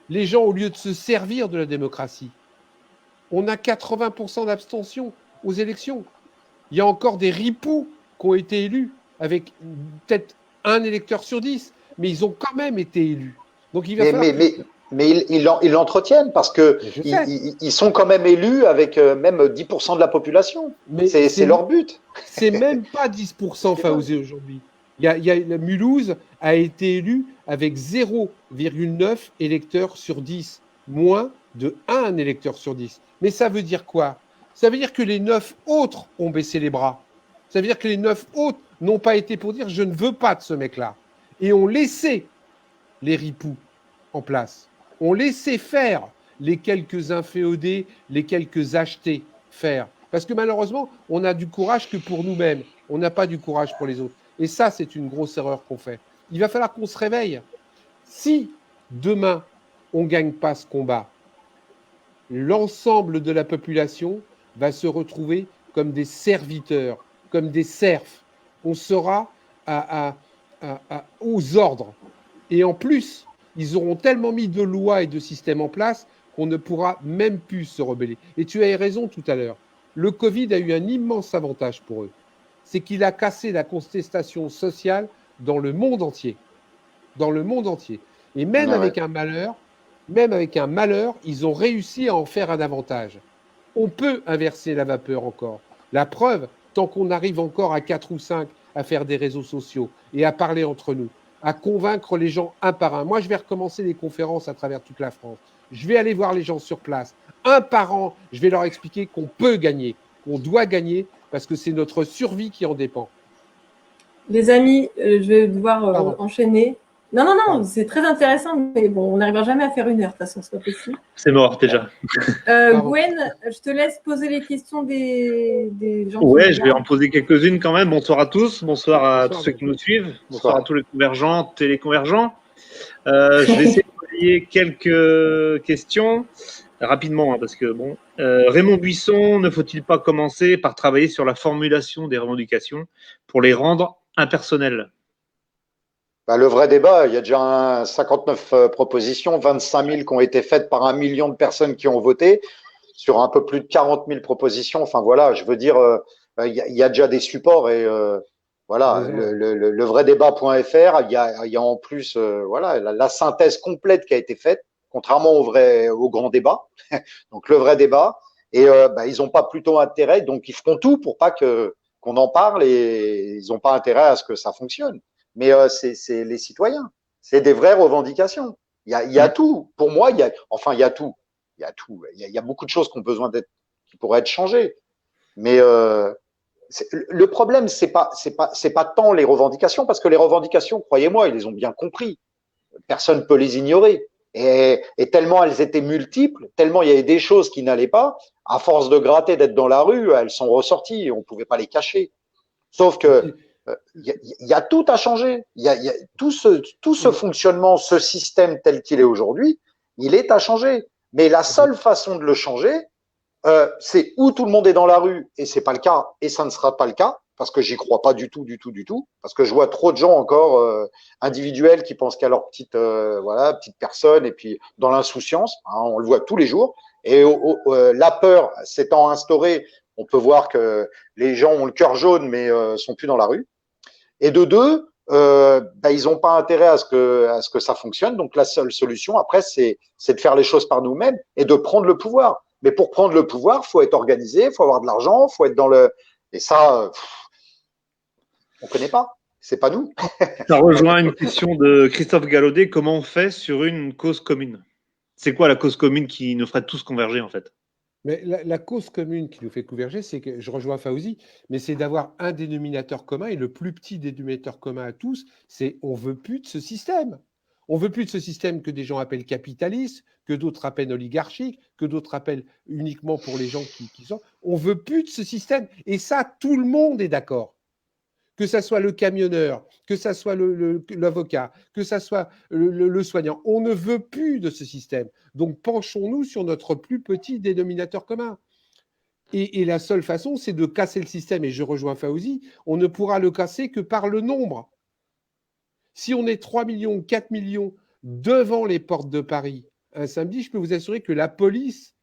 les gens, au lieu de se servir de la démocratie, on a 80% d'abstention aux élections. Il y a encore des ripoux qui ont été élus avec peut-être un électeur sur 10, mais ils ont quand même été élus. Donc il va falloir... Mais ils l'entretiennent parce que ils sont quand même élus avec même 10% de la population. C'est leur but. C'est même pas 10% Fawzi aujourd'hui. Mulhouse a été élu avec 0,9 électeurs sur 10, moins de 1 électeur sur 10. Mais ça veut dire quoi? Ça veut dire que les 9 autres ont baissé les bras. Ça veut dire que les 9 autres n'ont pas été pour dire je ne veux pas de ce mec-là. Et ont laissé les ripoux en place. On laissait faire les quelques inféodés, les quelques achetés faire. Parce que malheureusement, on a du courage que pour nous-mêmes. On n'a pas du courage pour les autres. Et ça, c'est une grosse erreur qu'on fait. Il va falloir qu'on se réveille. Si demain, on ne gagne pas ce combat, l'ensemble de la population va se retrouver comme des serviteurs, comme des serfs. On sera aux ordres. Et en plus, ils auront tellement mis de lois et de systèmes en place qu'on ne pourra même plus se rebeller. Et tu as raison tout à l'heure. Le Covid a eu un immense avantage pour eux. C'est qu'il a cassé la contestation sociale dans le monde entier. Dans le monde entier. Et même avec un malheur, ils ont réussi à en faire un avantage. On peut inverser la vapeur encore. La preuve, tant qu'on arrive encore à 4 ou 5 à faire des réseaux sociaux et à parler entre nous, à convaincre les gens un par un. Moi, je vais recommencer les conférences à travers toute la France. Je vais aller voir les gens sur place. Un par an, je vais leur expliquer qu'on peut gagner, qu'on doit gagner, parce que c'est notre survie qui en dépend. Les amis, je vais devoir enchaîner. Non, c'est très intéressant, mais bon, on n'arrivera jamais à faire 1 heure, de toute façon, c'est pas possible. C'est mort déjà. Gwen, je te laisse poser les questions des gens. Ouais, je vais en poser quelques-unes quand même. Bonsoir à tous, bonsoir à tous ceux qui nous suivent, bonsoir à tous les convergents, téléconvergents. Je vais essayer de relier quelques questions rapidement, parce que bon. Raymond Buisson, ne faut-il pas commencer par travailler sur la formulation des revendications pour les rendre impersonnelles? Le vrai débat, il y a déjà 59 propositions, 25 000 qui ont été faites par 1 million de personnes qui ont voté, sur un peu plus de 40 000 propositions. Enfin voilà, je veux dire, il y a déjà des supports et voilà, le vrai débat.fr, il y a en plus voilà la synthèse complète qui a été faite, contrairement au grand débat. Donc le vrai débat, et ils n'ont pas plutôt intérêt, donc ils feront tout pour pas qu'on en parle, et ils n'ont pas intérêt à ce que ça fonctionne. Mais c'est les citoyens, c'est des vraies revendications. Il y a tout. Pour moi, il y a tout. Il y a beaucoup de choses qui pourraient être changées. Mais le problème, c'est pas tant les revendications, parce que les revendications, croyez-moi, ils les ont bien compris. Personne ne peut les ignorer. Et tellement elles étaient multiples, tellement il y avait des choses qui n'allaient pas, à force de gratter, d'être dans la rue, elles sont ressorties et on ne pouvait pas les cacher. Sauf que il y a tout à changer. Il y a tout ce fonctionnement, ce système tel qu'il est aujourd'hui, il est à changer. Mais la seule façon de le changer, c'est où tout le monde est dans la rue, et c'est pas le cas, et ça ne sera pas le cas, parce que j'y crois pas du tout, parce que je vois trop de gens encore individuels qui pensent qu'à leur petite personne, et puis dans l'insouciance, hein, on le voit tous les jours, et la peur s'étant instaurée, on peut voir que les gens ont le cœur jaune, mais sont plus dans la rue. Et de deux, ils n'ont pas intérêt à ce que ça fonctionne. Donc la seule solution après, c'est de faire les choses par nous-mêmes et de prendre le pouvoir. Mais pour prendre le pouvoir, faut être organisé, faut avoir de l'argent, faut être dans le. Et ça, on connaît pas. C'est pas nous. Ça rejoint une question de Christophe Gallaudet. Comment on fait sur une cause commune? C'est quoi la cause commune qui nous ferait tous converger en fait? Mais la cause commune qui nous fait converger, c'est que, je rejoins Fawzi, mais c'est d'avoir un dénominateur commun, et le plus petit dénominateur commun à tous, c'est on veut plus de ce système. On veut plus de ce système que des gens appellent capitaliste, que d'autres appellent oligarchique, que d'autres appellent uniquement pour les gens qui sont. On veut plus de ce système. Et ça, tout le monde est d'accord. Que ça soit le camionneur, que ça soit l'avocat, que ça soit le soignant. On ne veut plus de ce système. Donc, penchons-nous sur notre plus petit dénominateur commun. Et la seule façon, c'est de casser le système. Et je rejoins Fauzi, on ne pourra le casser que par le nombre. Si on est 3 millions, 4 millions devant les portes de Paris un samedi, je peux vous assurer que la police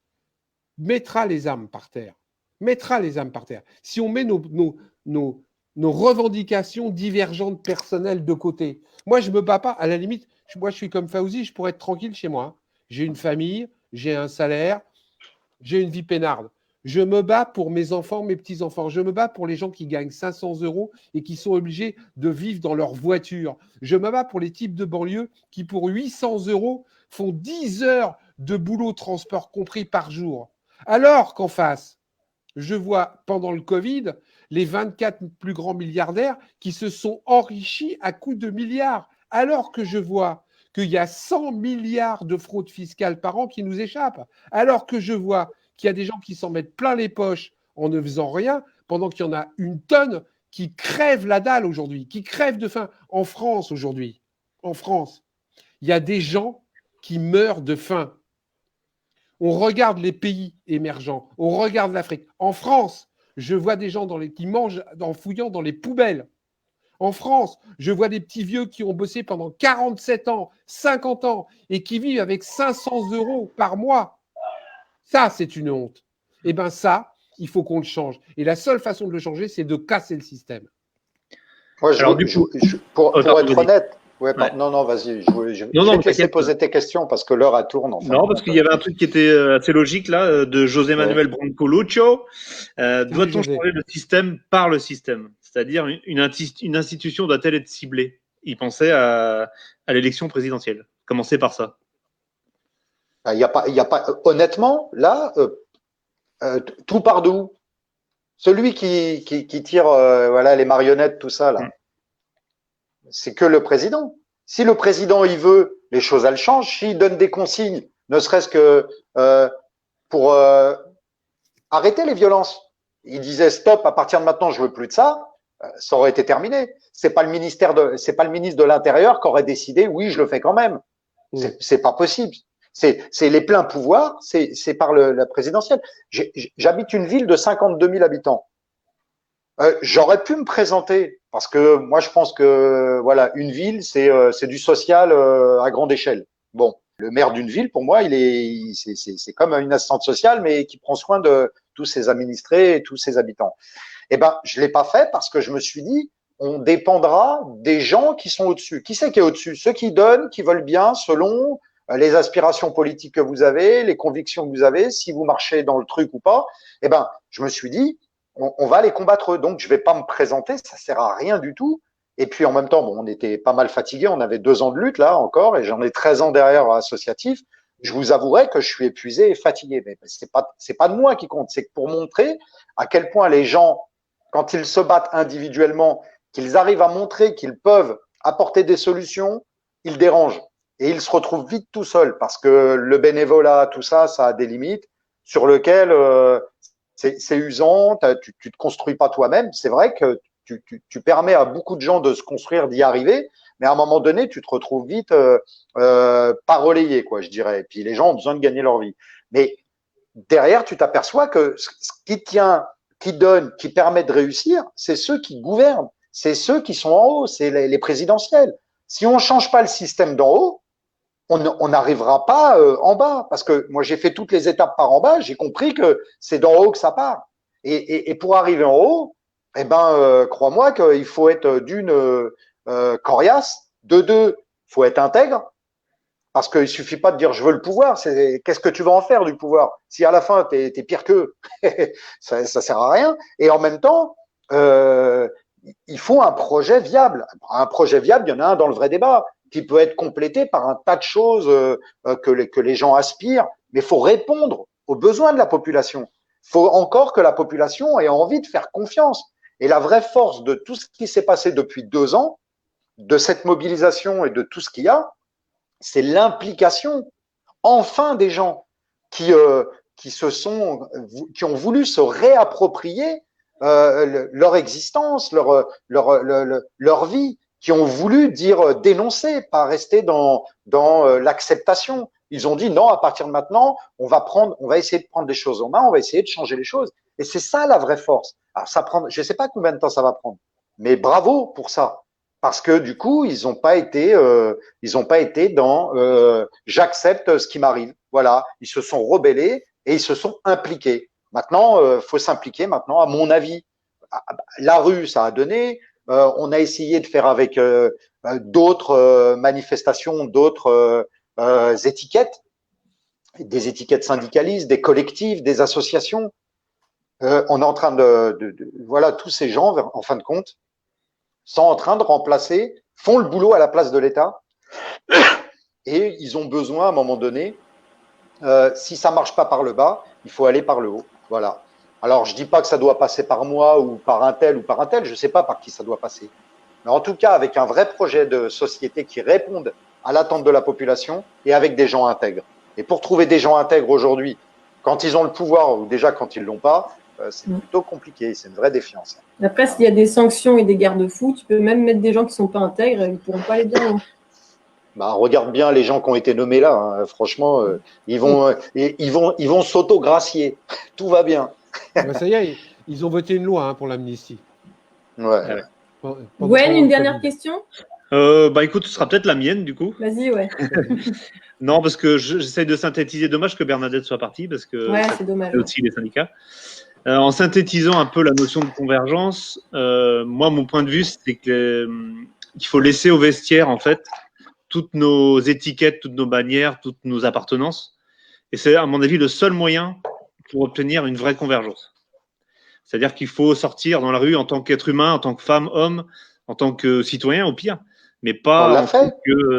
mettra les armes par terre. Mettra les armes par terre. Si on met nos revendications divergentes personnelles de côté. Moi, je ne me bats pas. À la limite, moi, je suis comme Fauzi, je pourrais être tranquille chez moi. J'ai une famille, j'ai un salaire, j'ai une vie peinarde. Je me bats pour mes enfants, mes petits-enfants. Je me bats pour les gens qui gagnent 500 € et qui sont obligés de vivre dans leur voiture. Je me bats pour les types de banlieue qui, pour 800 € font 10 heures de boulot transport compris par jour. Alors qu'en face, je vois pendant le Covid les 24 plus grands milliardaires qui se sont enrichis à coups de milliards. Alors que je vois qu'il y a 100 milliards de fraude fiscale par an qui nous échappent. Alors que je vois qu'il y a des gens qui s'en mettent plein les poches en ne faisant rien, pendant qu'il y en a une tonne qui crèvent la dalle aujourd'hui, qui crèvent de faim. En France aujourd'hui, en France, il y a des gens qui meurent de faim. On regarde les pays émergents, on regarde l'Afrique. En France, je vois des gens qui mangent en fouillant dans les poubelles. En France, je vois des petits vieux qui ont bossé pendant 47 ans, 50 ans et qui vivent avec 500 € par mois. Ça, c'est une honte. Eh bien ça, il faut qu'on le change. Et la seule façon de le changer, c'est de casser le système. Moi, pour être honnête, ouais. Non, vas-y, je vais te laisser poser tes questions parce que l'heure tourne. En fait. Non, parce qu'il y avait un truc qui était assez logique là, de José Manuel Brancoluccio. Doit-on changer le système par le système? C'est-à-dire une institution doit-elle être ciblée? Il pensait à l'élection présidentielle. Commencer par ça. Il y a pas. Honnêtement, là, tout part d'où? Celui qui tire, voilà, les marionnettes, tout ça là. C'est que le président. Si le président il veut, les choses elles changent. S'il donne des consignes, ne serait-ce que pour arrêter les violences. Il disait stop, à partir de maintenant, je veux plus de ça. Ça aurait été terminé. C'est pas le ministre de l'Intérieur qui aurait décidé. Oui, je le fais quand même. C'est pas possible. C'est les pleins pouvoirs. C'est par la présidentielle. J'habite une ville de 52 000 habitants. J'aurais pu me présenter parce que moi je pense que voilà, une ville c'est du social à grande échelle. Bon, le maire d'une ville pour moi c'est comme une assistante sociale mais qui prend soin de tous ses administrés et tous ses habitants. Eh ben je l'ai pas fait parce que je me suis dit on dépendra des gens qui sont au-dessus. Qui c'est qui est au-dessus? Ceux qui donnent, qui veulent bien selon les aspirations politiques que vous avez, les convictions que vous avez, si vous marchez dans le truc ou pas. Eh ben je me suis dit on va les combattre eux. Donc, je vais pas me présenter, ça sert à rien du tout. Et puis, en même temps, on était pas mal fatigués. On avait 2 ans de lutte, là, encore, et j'en ai 13 ans derrière associatif. Je vous avouerai que je suis épuisé et fatigué. Mais c'est pas de moi qui compte. C'est que pour montrer à quel point les gens, quand ils se battent individuellement, qu'ils arrivent à montrer qu'ils peuvent apporter des solutions, ils dérangent. Et ils se retrouvent vite tout seuls parce que le bénévolat, tout ça, ça a des limites sur lesquelles, c'est usant, tu te construis pas toi-même. C'est vrai que tu permets à beaucoup de gens de se construire, d'y arriver, mais à un moment donné, tu te retrouves vite pas relayé, quoi, je dirais. Et puis les gens ont besoin de gagner leur vie. Mais derrière, tu t'aperçois que ce qui tient, qui donne, qui permet de réussir, c'est ceux qui gouvernent, c'est ceux qui sont en haut, c'est les présidentielles. Si on change pas le système d'en haut, on n'arrivera pas en bas, parce que moi j'ai fait toutes les étapes par en bas, j'ai compris que c'est d'en haut que ça part. Et pour arriver en haut, eh ben crois-moi qu'il faut être d'une coriace, de deux, faut être intègre, parce qu'il suffit pas de dire je veux le pouvoir, c'est qu'est-ce que tu vas en faire du pouvoir? Si à la fin t'es pire qu'eux, ça sert à rien. Et en même temps, il faut un projet viable. Un projet viable, il y en a un dans le vrai débat, qui peut être complété par un tas de choses que les gens aspirent, mais il faut répondre aux besoins de la population. Il faut encore que la population ait envie de faire confiance. Et la vraie force de tout ce qui s'est passé depuis 2 ans, de cette mobilisation et de tout ce qu'il y a, c'est l'implication enfin des gens qui ont voulu se réapproprier leur existence, leur vie, qui ont voulu dire dénoncer, pas rester dans l'acceptation. Ils ont dit non, à partir de maintenant, on va essayer de prendre les choses en main, on va essayer de changer les choses. Et c'est ça la vraie force. Alors je ne sais pas combien de temps ça va prendre, mais bravo pour ça. Parce que du coup, ils n'ont pas été dans j'accepte ce qui m'arrive. Voilà, ils se sont rebellés et ils se sont impliqués. Maintenant, faut s'impliquer maintenant, à mon avis. La rue, ça a donné. On a essayé de faire avec d'autres manifestations, d'autres étiquettes, des étiquettes syndicalistes, des collectifs, des associations. On est en train voilà, tous ces gens, en fin de compte, sont en train de remplacer, font le boulot à la place de l'État, et ils ont besoin, à un moment donné, si ça marche pas par le bas, il faut aller par le haut. Voilà. Alors, je dis pas que ça doit passer par moi ou par un tel, je sais pas par qui ça doit passer. Mais en tout cas, avec un vrai projet de société qui réponde à l'attente de la population et avec des gens intègres. Et pour trouver des gens intègres aujourd'hui, quand ils ont le pouvoir ou déjà quand ils l'ont pas, c'est plutôt compliqué. C'est une vraie défiance. Après, s'il y a des sanctions et des garde-fous, tu peux même mettre des gens qui sont pas intègres, ils pourront pas aller bien loin. Bah, regarde bien les gens qui ont été nommés là. Hein. Franchement, ils vont s'auto-gracier. Tout va bien. Bah, ça y est, ils ont voté une loi pour l'amnistie. Ouais. Gwen, une dernière question? Écoute, ce sera peut-être la mienne du coup. Vas-y, ouais. Non, parce que j'essaye de synthétiser. Dommage que Bernadette soit partie parce que c'est dommage. Aussi les syndicats. En synthétisant un peu la notion de convergence, moi, mon point de vue, c'est qu'il faut laisser au vestiaire, en fait, toutes nos étiquettes, toutes nos bannières, toutes nos appartenances. Et c'est, à mon avis, le seul moyen pour obtenir une vraie convergence. C'est-à-dire qu'il faut sortir dans la rue en tant qu'être humain, en tant que femme, homme, en tant que citoyen, au pire. Mais pas. On l'a fait.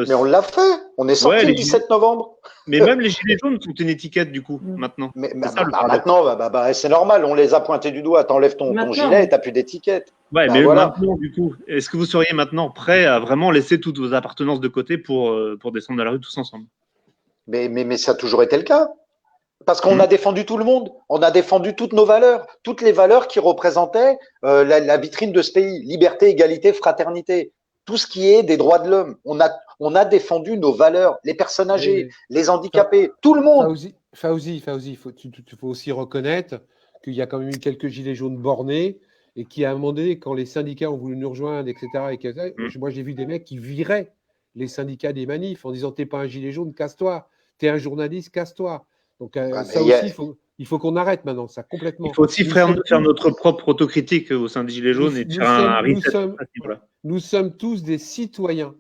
Mais on l'a fait. On est sorti le 17 novembre. Mais même les gilets jaunes sont une étiquette, du coup, maintenant. Maintenant, c'est normal. On les a pointés du doigt. T'enlèves ton gilet et t'as plus d'étiquette. Ouais, mais voilà. Maintenant, du coup, est-ce que vous seriez maintenant prêt à vraiment laisser toutes vos appartenances de côté pour descendre dans la rue tous ensemble? Mais ça a toujours été le cas. Parce qu'on a défendu tout le monde. On a défendu toutes nos valeurs. Toutes les valeurs qui représentaient la vitrine de ce pays. Liberté, égalité, fraternité. Tout ce qui est des droits de l'homme. On a défendu nos valeurs. Les personnes âgées, les handicapés, tout le monde. Fauzi, il faut aussi reconnaître qu'il y a quand même eu quelques gilets jaunes bornés et qui, à un moment donné, quand les syndicats ont voulu nous rejoindre, etc., moi, j'ai vu des mecs qui viraient les syndicats des manifs en disant « T'es pas un gilet jaune, casse-toi. T'es un journaliste, casse-toi. » Donc, ça aussi, il faut qu'on arrête maintenant, ça, complètement. Il faut aussi faire notre propre autocritique au sein des gilets jaunes et faire un reset. Nous sommes tous des citoyens.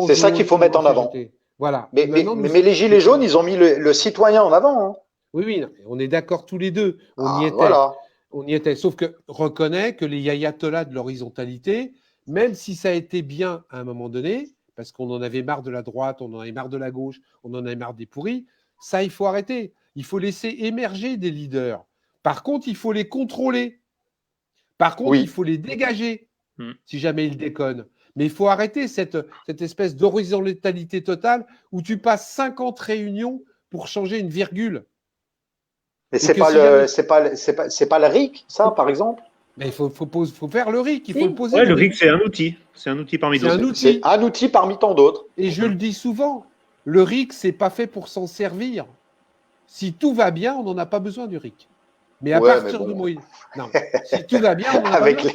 C'est ça qu'il faut mettre en avant. Voilà. Mais les gilets jaunes, ils ont mis le citoyen en avant. Hein. Oui, on est d'accord tous les deux. On y était. Voilà. On y était. Sauf que reconnais que les ayatollahs de l'horizontalité, même si ça a été bien à un moment donné, parce qu'on en avait marre de la droite, on en avait marre de la gauche, on en avait marre des pourris, ça, il faut arrêter. Il faut laisser émerger des leaders. Par contre, il faut les contrôler. Par contre, il faut les dégager si jamais ils déconnent. Mais il faut arrêter cette espèce d'horizontalité totale où tu passes 50 réunions pour changer une virgule. Mais c'est pas le RIC, ça, par exemple? Mais il faut faire le RIC, il faut le poser. Ouais, le RIC, c'est un outil. C'est un outil parmi d'autres. C'est un outil parmi tant d'autres. Et je le dis souvent, le RIC, c'est pas fait pour s'en servir. Si tout va bien, on n'en a pas besoin du RIC. Mais à partir du moment où si tout va bien, on en a pas besoin.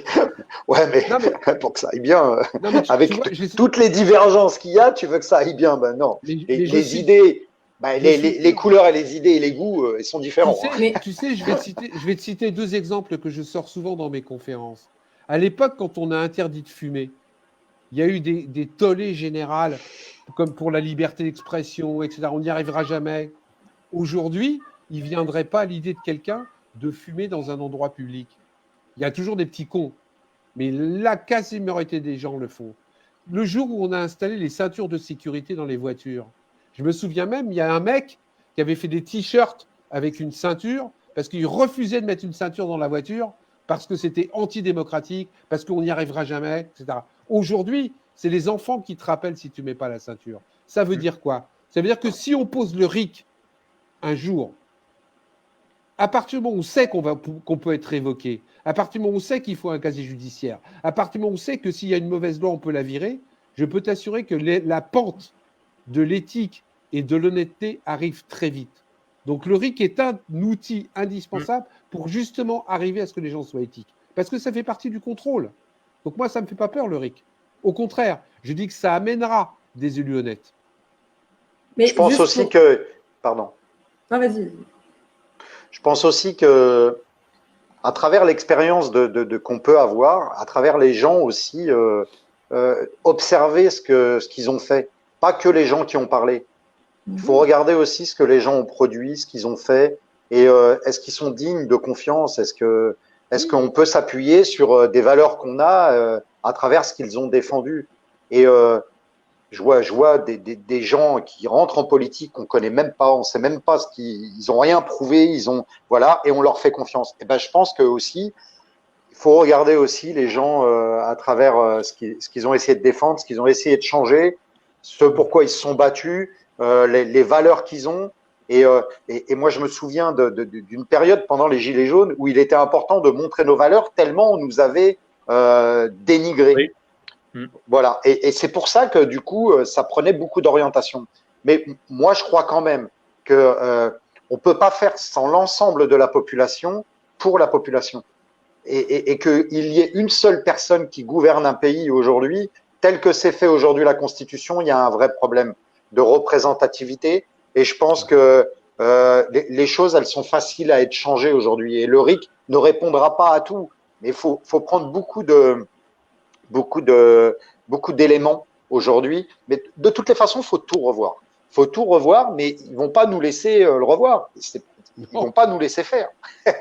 Mais pour que ça aille bien, toutes les divergences qu'il y a, tu veux que ça aille bien, ben non. Les idées, les couleurs et les idées et les goûts, ils sont différents. Tu sais, je vais te citer deux exemples que je sors souvent dans mes conférences. À l'époque, quand on a interdit de fumer, il y a eu des tollés générales, comme pour la liberté d'expression, etc. On n'y arrivera jamais. Aujourd'hui, il ne viendrait pas à l'idée de quelqu'un de fumer dans un endroit public. Il y a toujours des petits cons, mais la quasi-majorité des gens le font. Le jour où on a installé les ceintures de sécurité dans les voitures, je me souviens même, il y a un mec qui avait fait des t-shirts avec une ceinture parce qu'il refusait de mettre une ceinture dans la voiture parce que c'était antidémocratique, parce qu'on n'y arrivera jamais, etc. Aujourd'hui, c'est les enfants qui te rappellent si tu ne mets pas la ceinture. Ça veut dire quoi? Ça veut dire que si on pose le RIC un jour, à partir du moment où on sait qu'on peut être révoqué, à partir du moment où on sait qu'il faut un casier judiciaire, à partir du moment où on sait que s'il y a une mauvaise loi, on peut la virer, je peux t'assurer que la pente de l'éthique et de l'honnêteté arrive très vite. Donc le RIC est un outil indispensable pour justement arriver à ce que les gens soient éthiques. Parce que ça fait partie du contrôle. Donc moi, ça ne me fait pas peur, le RIC. Au contraire, je dis que ça amènera des élus honnêtes. Mais je pense aussi que... Pardon. Ah, vas-y. Je pense aussi que à travers l'expérience qu'on peut avoir, à travers les gens aussi, observer ce qu'ils ont fait. Pas que les gens qui ont parlé. Il faut regarder aussi ce que les gens ont produit, ce qu'ils ont fait, et est-ce qu'ils sont dignes de confiance? Est-ce qu'on peut s'appuyer sur des valeurs qu'on a à travers ce qu'ils ont défendu? Et je vois des gens qui rentrent en politique qu'on connaît même pas, on sait même pas ce qu'ils ont rien prouvé, voilà, et on leur fait confiance. Et ben je pense que aussi il faut regarder aussi les gens à travers ce qu'ils ont essayé de défendre, ce qu'ils ont essayé de changer, ce pourquoi ils se sont battus, les valeurs qu'ils ont. Et moi, je me souviens d'une période pendant les Gilets jaunes où il était important de montrer nos valeurs tellement on nous avait dénigrés. Oui. Voilà. Et c'est pour ça que du coup, ça prenait beaucoup d'orientation. Mais moi, je crois quand même que on peut pas faire sans l'ensemble de la population pour la population. Et qu'il y ait une seule personne qui gouverne un pays aujourd'hui, tel que c'est fait aujourd'hui la Constitution, il y a un vrai problème de représentativité. Et je pense que les choses, elles sont faciles à être changées aujourd'hui. Et le RIC ne répondra pas à tout. Mais il faut prendre beaucoup d'éléments aujourd'hui. Mais de toutes les façons, il faut tout revoir. Il faut tout revoir, mais ils vont pas nous laisser le revoir. Ils vont pas nous laisser faire.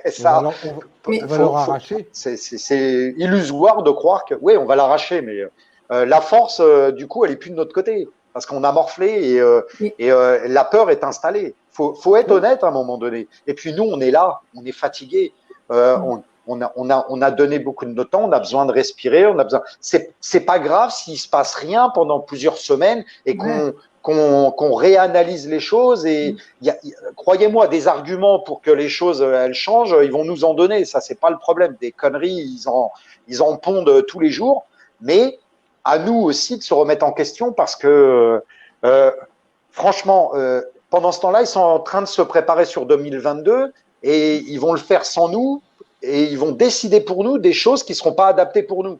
Ça, on va leur arracher. C'est illusoire de croire que, oui, on va l'arracher, mais la force, du coup, elle est plus de notre côté. Parce qu'on a morflé et la peur est installée. Faut être honnête à un moment donné. Et puis nous, on est là, on est fatigué. On a donné beaucoup de notre temps, on a besoin de respirer, on a besoin. C'est pas grave s'il se passe rien pendant plusieurs semaines et qu'on réanalyse les choses. Et croyez-moi, des arguments pour que les choses elles changent, ils vont nous en donner. Ça, c'est pas le problème. Des conneries, ils en pondent tous les jours. Mais à nous aussi de se remettre en question parce que franchement, pendant ce temps-là, ils sont en train de se préparer sur 2022 et ils vont le faire sans nous et ils vont décider pour nous des choses qui ne seront pas adaptées pour nous.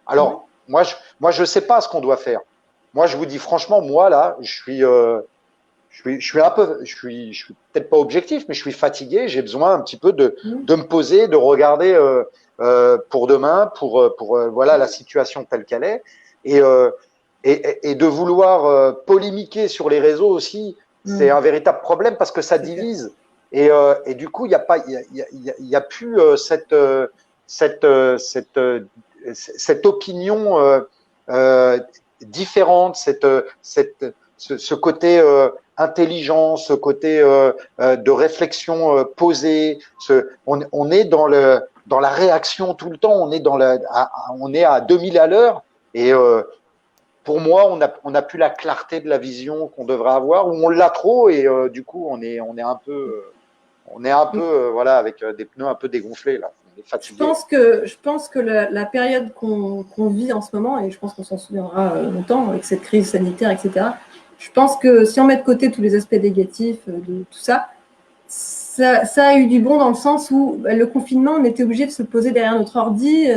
Alors, moi, je sais pas ce qu'on doit faire. Moi, je vous dis franchement, moi là, je suis peut-être pas objectif, mais je suis fatigué. J'ai besoin un petit peu de me poser, de regarder pour demain, pour voilà la situation telle qu'elle est. Et de vouloir polémiquer sur les réseaux aussi, c'est un véritable problème parce que ça divise. Et du coup, il y a plus cette opinion différente, ce côté intelligent, ce côté de réflexion posée. On est dans la réaction tout le temps. On est à 2000 à l'heure. Et pour moi, on n'a plus la clarté de la vision qu'on devrait avoir, ou on l'a trop, et du coup, on est un peu, voilà, avec des pneus un peu dégonflés là. On est fatigué. Je pense que la période qu'on vit en ce moment, et je pense qu'on s'en souviendra longtemps avec cette crise sanitaire, etc. Je pense que si on met de côté tous les aspects négatifs de tout ça, ça a eu du bon dans le sens où le confinement, on était obligé de se poser derrière notre ordi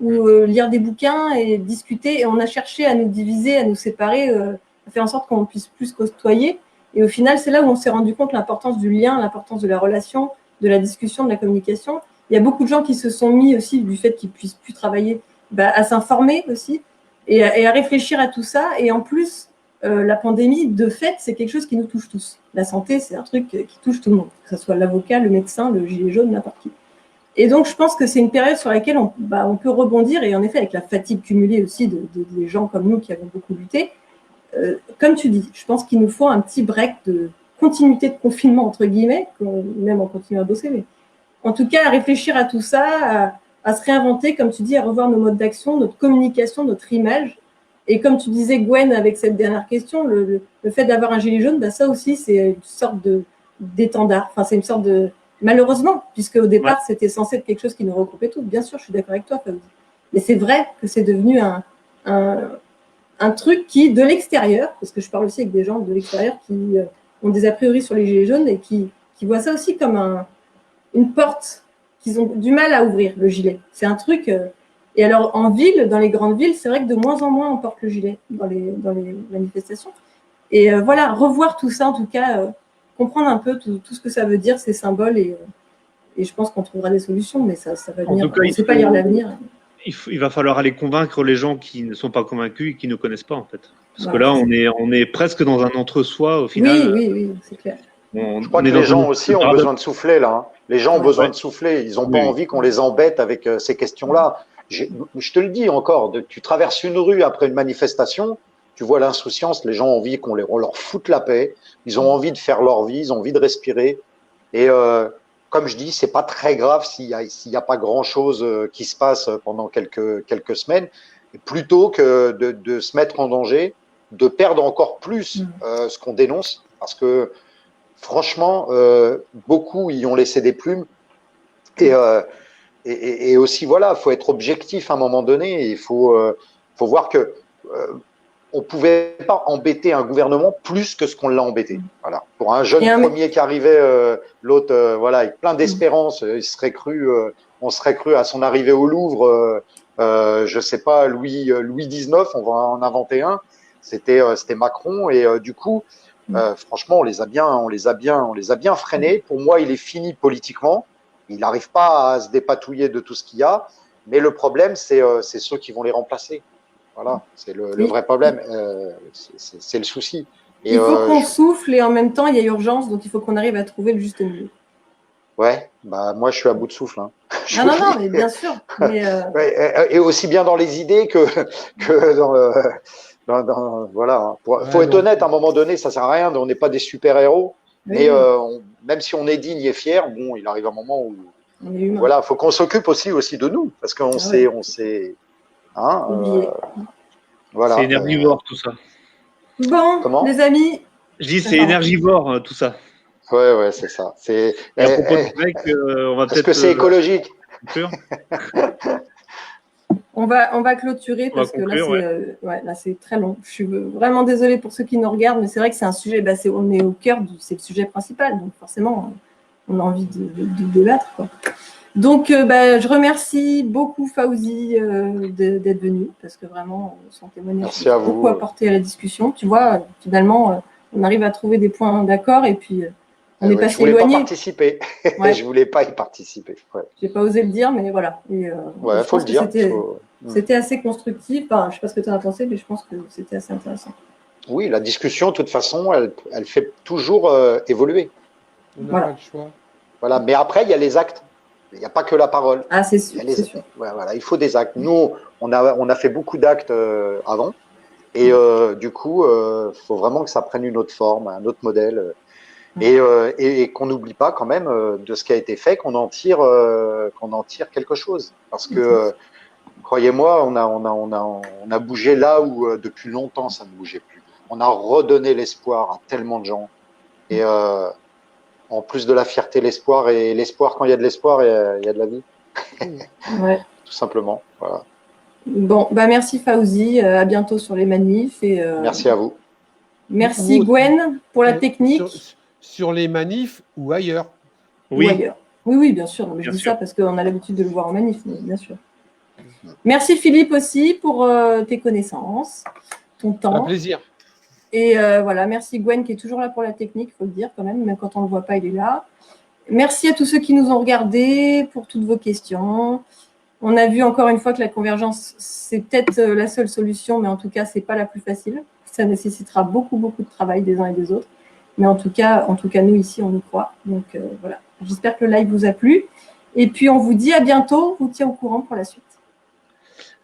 ou lire des bouquins et discuter. Et on a cherché à nous diviser, à nous séparer, à faire en sorte qu'on puisse plus côtoyer. Et au final, c'est là où on s'est rendu compte de l'importance du lien, l'importance de la relation, de la discussion, de la communication. Il y a beaucoup de gens qui se sont mis aussi, du fait qu'ils puissent plus travailler, à s'informer aussi et à réfléchir à tout ça. Et en plus, la pandémie, de fait, c'est quelque chose qui nous touche tous. La santé, c'est un truc qui touche tout le monde, que ce soit l'avocat, le médecin, le gilet jaune, n'importe qui. Et donc, je pense que c'est une période sur laquelle on peut rebondir. Et en effet, avec la fatigue cumulée aussi des gens comme nous qui avons beaucoup lutté, comme tu dis, je pense qu'il nous faut un petit break de continuité de confinement, entre guillemets, même en continuant à bosser. Mais en tout cas, à réfléchir à tout ça, à se réinventer, comme tu dis, à revoir nos modes d'action, notre communication, notre image. Et comme tu disais, Gwen, avec cette dernière question, le fait d'avoir un gilet jaune, ça aussi, c'est une sorte d'étendard. Enfin, c'est une sorte de... Malheureusement, puisque au départ, c'était censé être quelque chose qui nous regroupait tous. Bien sûr, je suis d'accord avec toi, Fabien. Mais c'est vrai que c'est devenu un truc qui, de l'extérieur, parce que je parle aussi avec des gens de l'extérieur qui ont des a priori sur les gilets jaunes et qui qui voient ça aussi comme une porte qu'ils ont du mal à ouvrir, le gilet. C'est un truc. Et alors, en ville, dans les grandes villes, c'est vrai que de moins en moins on porte le gilet dans les manifestations. Et voilà, revoir tout ça, en tout cas, comprendre un peu tout ce que ça veut dire, ces symboles. Et je pense qu'on trouvera des solutions, mais ça va venir. On ne sait pas lire l'avenir. Il va falloir aller convaincre les gens qui ne sont pas convaincus et qui ne connaissent pas, en fait. Parce que là, on est presque dans un entre-soi, au final. Oui, c'est clair. Je crois que les gens aussi ont besoin de souffler, là. Hein. Les gens ont besoin de souffler. Ils n'ont pas envie qu'on les embête avec ces questions-là. Je te le dis encore, tu traverses une rue après une manifestation, tu vois l'insouciance, les gens ont envie qu'on leur foute la paix. Ils ont envie de faire leur vie, ils ont envie de respirer. Et comme je dis, c'est pas très grave s'il y a pas grand-chose qui se passe pendant quelques semaines. Et plutôt que de se mettre en danger, de perdre encore plus ce qu'on dénonce, parce que franchement, beaucoup y ont laissé des plumes. Et aussi, voilà, faut être objectif à un moment donné. Il faut voir que on pouvait pas embêter un gouvernement plus que ce qu'on l'a embêté. Voilà. Pour un jeune premier qui arrivait, l'autre, voilà, avec plein d'espérance, on serait cru à son arrivée au Louvre. Je sais pas, Louis XIX, on va en inventer un. C'était Macron et du coup, franchement, on les a bien freinés. Pour moi, il est fini politiquement. Il n'arrive pas à se dépatouiller de tout ce qu'il y a. Mais le problème, c'est ceux qui vont les remplacer. Voilà, c'est le vrai problème. C'est le souci. Et il faut qu'on souffle et en même temps, il y a urgence, donc il faut qu'on arrive à trouver le juste milieu. Ouais, bah moi je suis à bout de souffle. Hein. Non, mais bien sûr. Mais ouais, et aussi bien dans les idées que dans voilà. Faut être honnête, à un moment donné, ça sert à rien. On n'est pas des super-héros. Mais même si on est digne et fier, bon, il arrive un moment où voilà, faut qu'on s'occupe aussi de nous, parce qu'on sait, hein, voilà. C'est énergivore tout ça. Bon, comment les amis. Je dis c'est énergivore tout ça. Ouais, c'est ça. C'est. À propos de grec, on va peut-être. Est-ce que c'est écologique? On va clôturer parce que là c'est très long. Je suis vraiment désolée pour ceux qui nous regardent, mais c'est vrai que c'est un sujet. On est au cœur c'est le sujet principal, donc forcément on a envie de débattre, quoi. Donc je remercie beaucoup Fawzi d'être venu parce que vraiment son témoignage a beaucoup apporté à la discussion. Tu vois, finalement on arrive à trouver des points d'accord et puis on n'est pas si éloigné. Je voulais pas participer. Je voulais pas y participer. Ouais. J'ai pas osé le dire, mais voilà. Et, faut le dire. C'était assez constructif. Enfin, je sais pas ce que tu en as pensé, mais je pense que c'était assez intéressant. Oui, la discussion, de toute façon, elle fait toujours évoluer. On n'a pas le choix. Voilà, mais après, il y a les actes. Il n'y a pas que la parole. Ah, c'est sûr. Ouais, voilà, il faut des actes. Nous, on a fait beaucoup d'actes avant. Et du coup, faut vraiment que ça prenne une autre forme, un autre modèle. Et qu'on n'oublie pas quand même de ce qui a été fait, qu'on en tire quelque chose. Parce que, croyez-moi, on a bougé là où depuis longtemps ça ne bougeait plus. On a redonné l'espoir à tellement de gens. Et en plus de la fierté, l'espoir, et l'espoir, quand il y a de l'espoir, il y a de la vie. Ouais. Tout simplement. Voilà. Bon, merci Fawzi, à bientôt sur les manifs. Et, merci à vous. Merci Gwen pour la technique. Sur les manifs ou ailleurs. Oui. Ou ailleurs. Oui, bien sûr. Je dis ça parce qu'on a l'habitude de le voir en manif, mais bien sûr. Merci Philippe aussi pour tes connaissances, ton temps. Un plaisir. Et voilà, merci Gwen qui est toujours là pour la technique, il faut le dire quand même quand on ne le voit pas, il est là. Merci à tous ceux qui nous ont regardés pour toutes vos questions. On a vu encore une fois que la convergence, c'est peut-être la seule solution, mais en tout cas, ce n'est pas la plus facile. Ça nécessitera beaucoup de travail des uns et des autres. Mais en tout cas, nous ici, on y croit. Donc voilà, j'espère que le live vous a plu. Et puis, on vous dit à bientôt. On vous tient au courant pour la suite.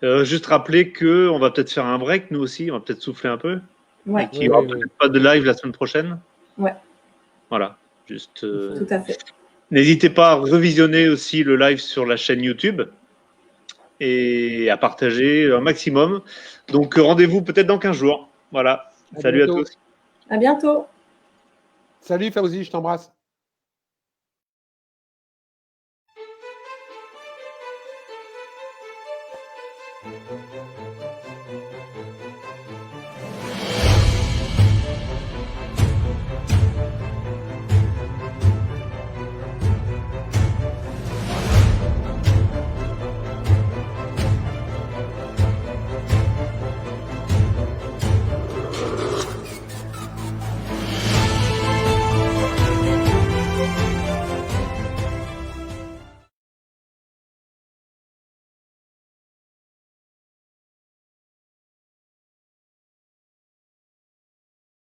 Juste rappeler qu'on va peut-être faire un break, nous aussi. On va peut-être souffler un peu. Ouais. Et qu'il n'y aura peut-être pas de live la semaine prochaine. Ouais. Voilà. Juste. Tout à fait. N'hésitez pas à revisionner aussi le live sur la chaîne YouTube et à partager un maximum. Donc, rendez-vous peut-être dans 15 jours. Voilà. Salut à tous. À bientôt. Salut Fawzi, je t'embrasse.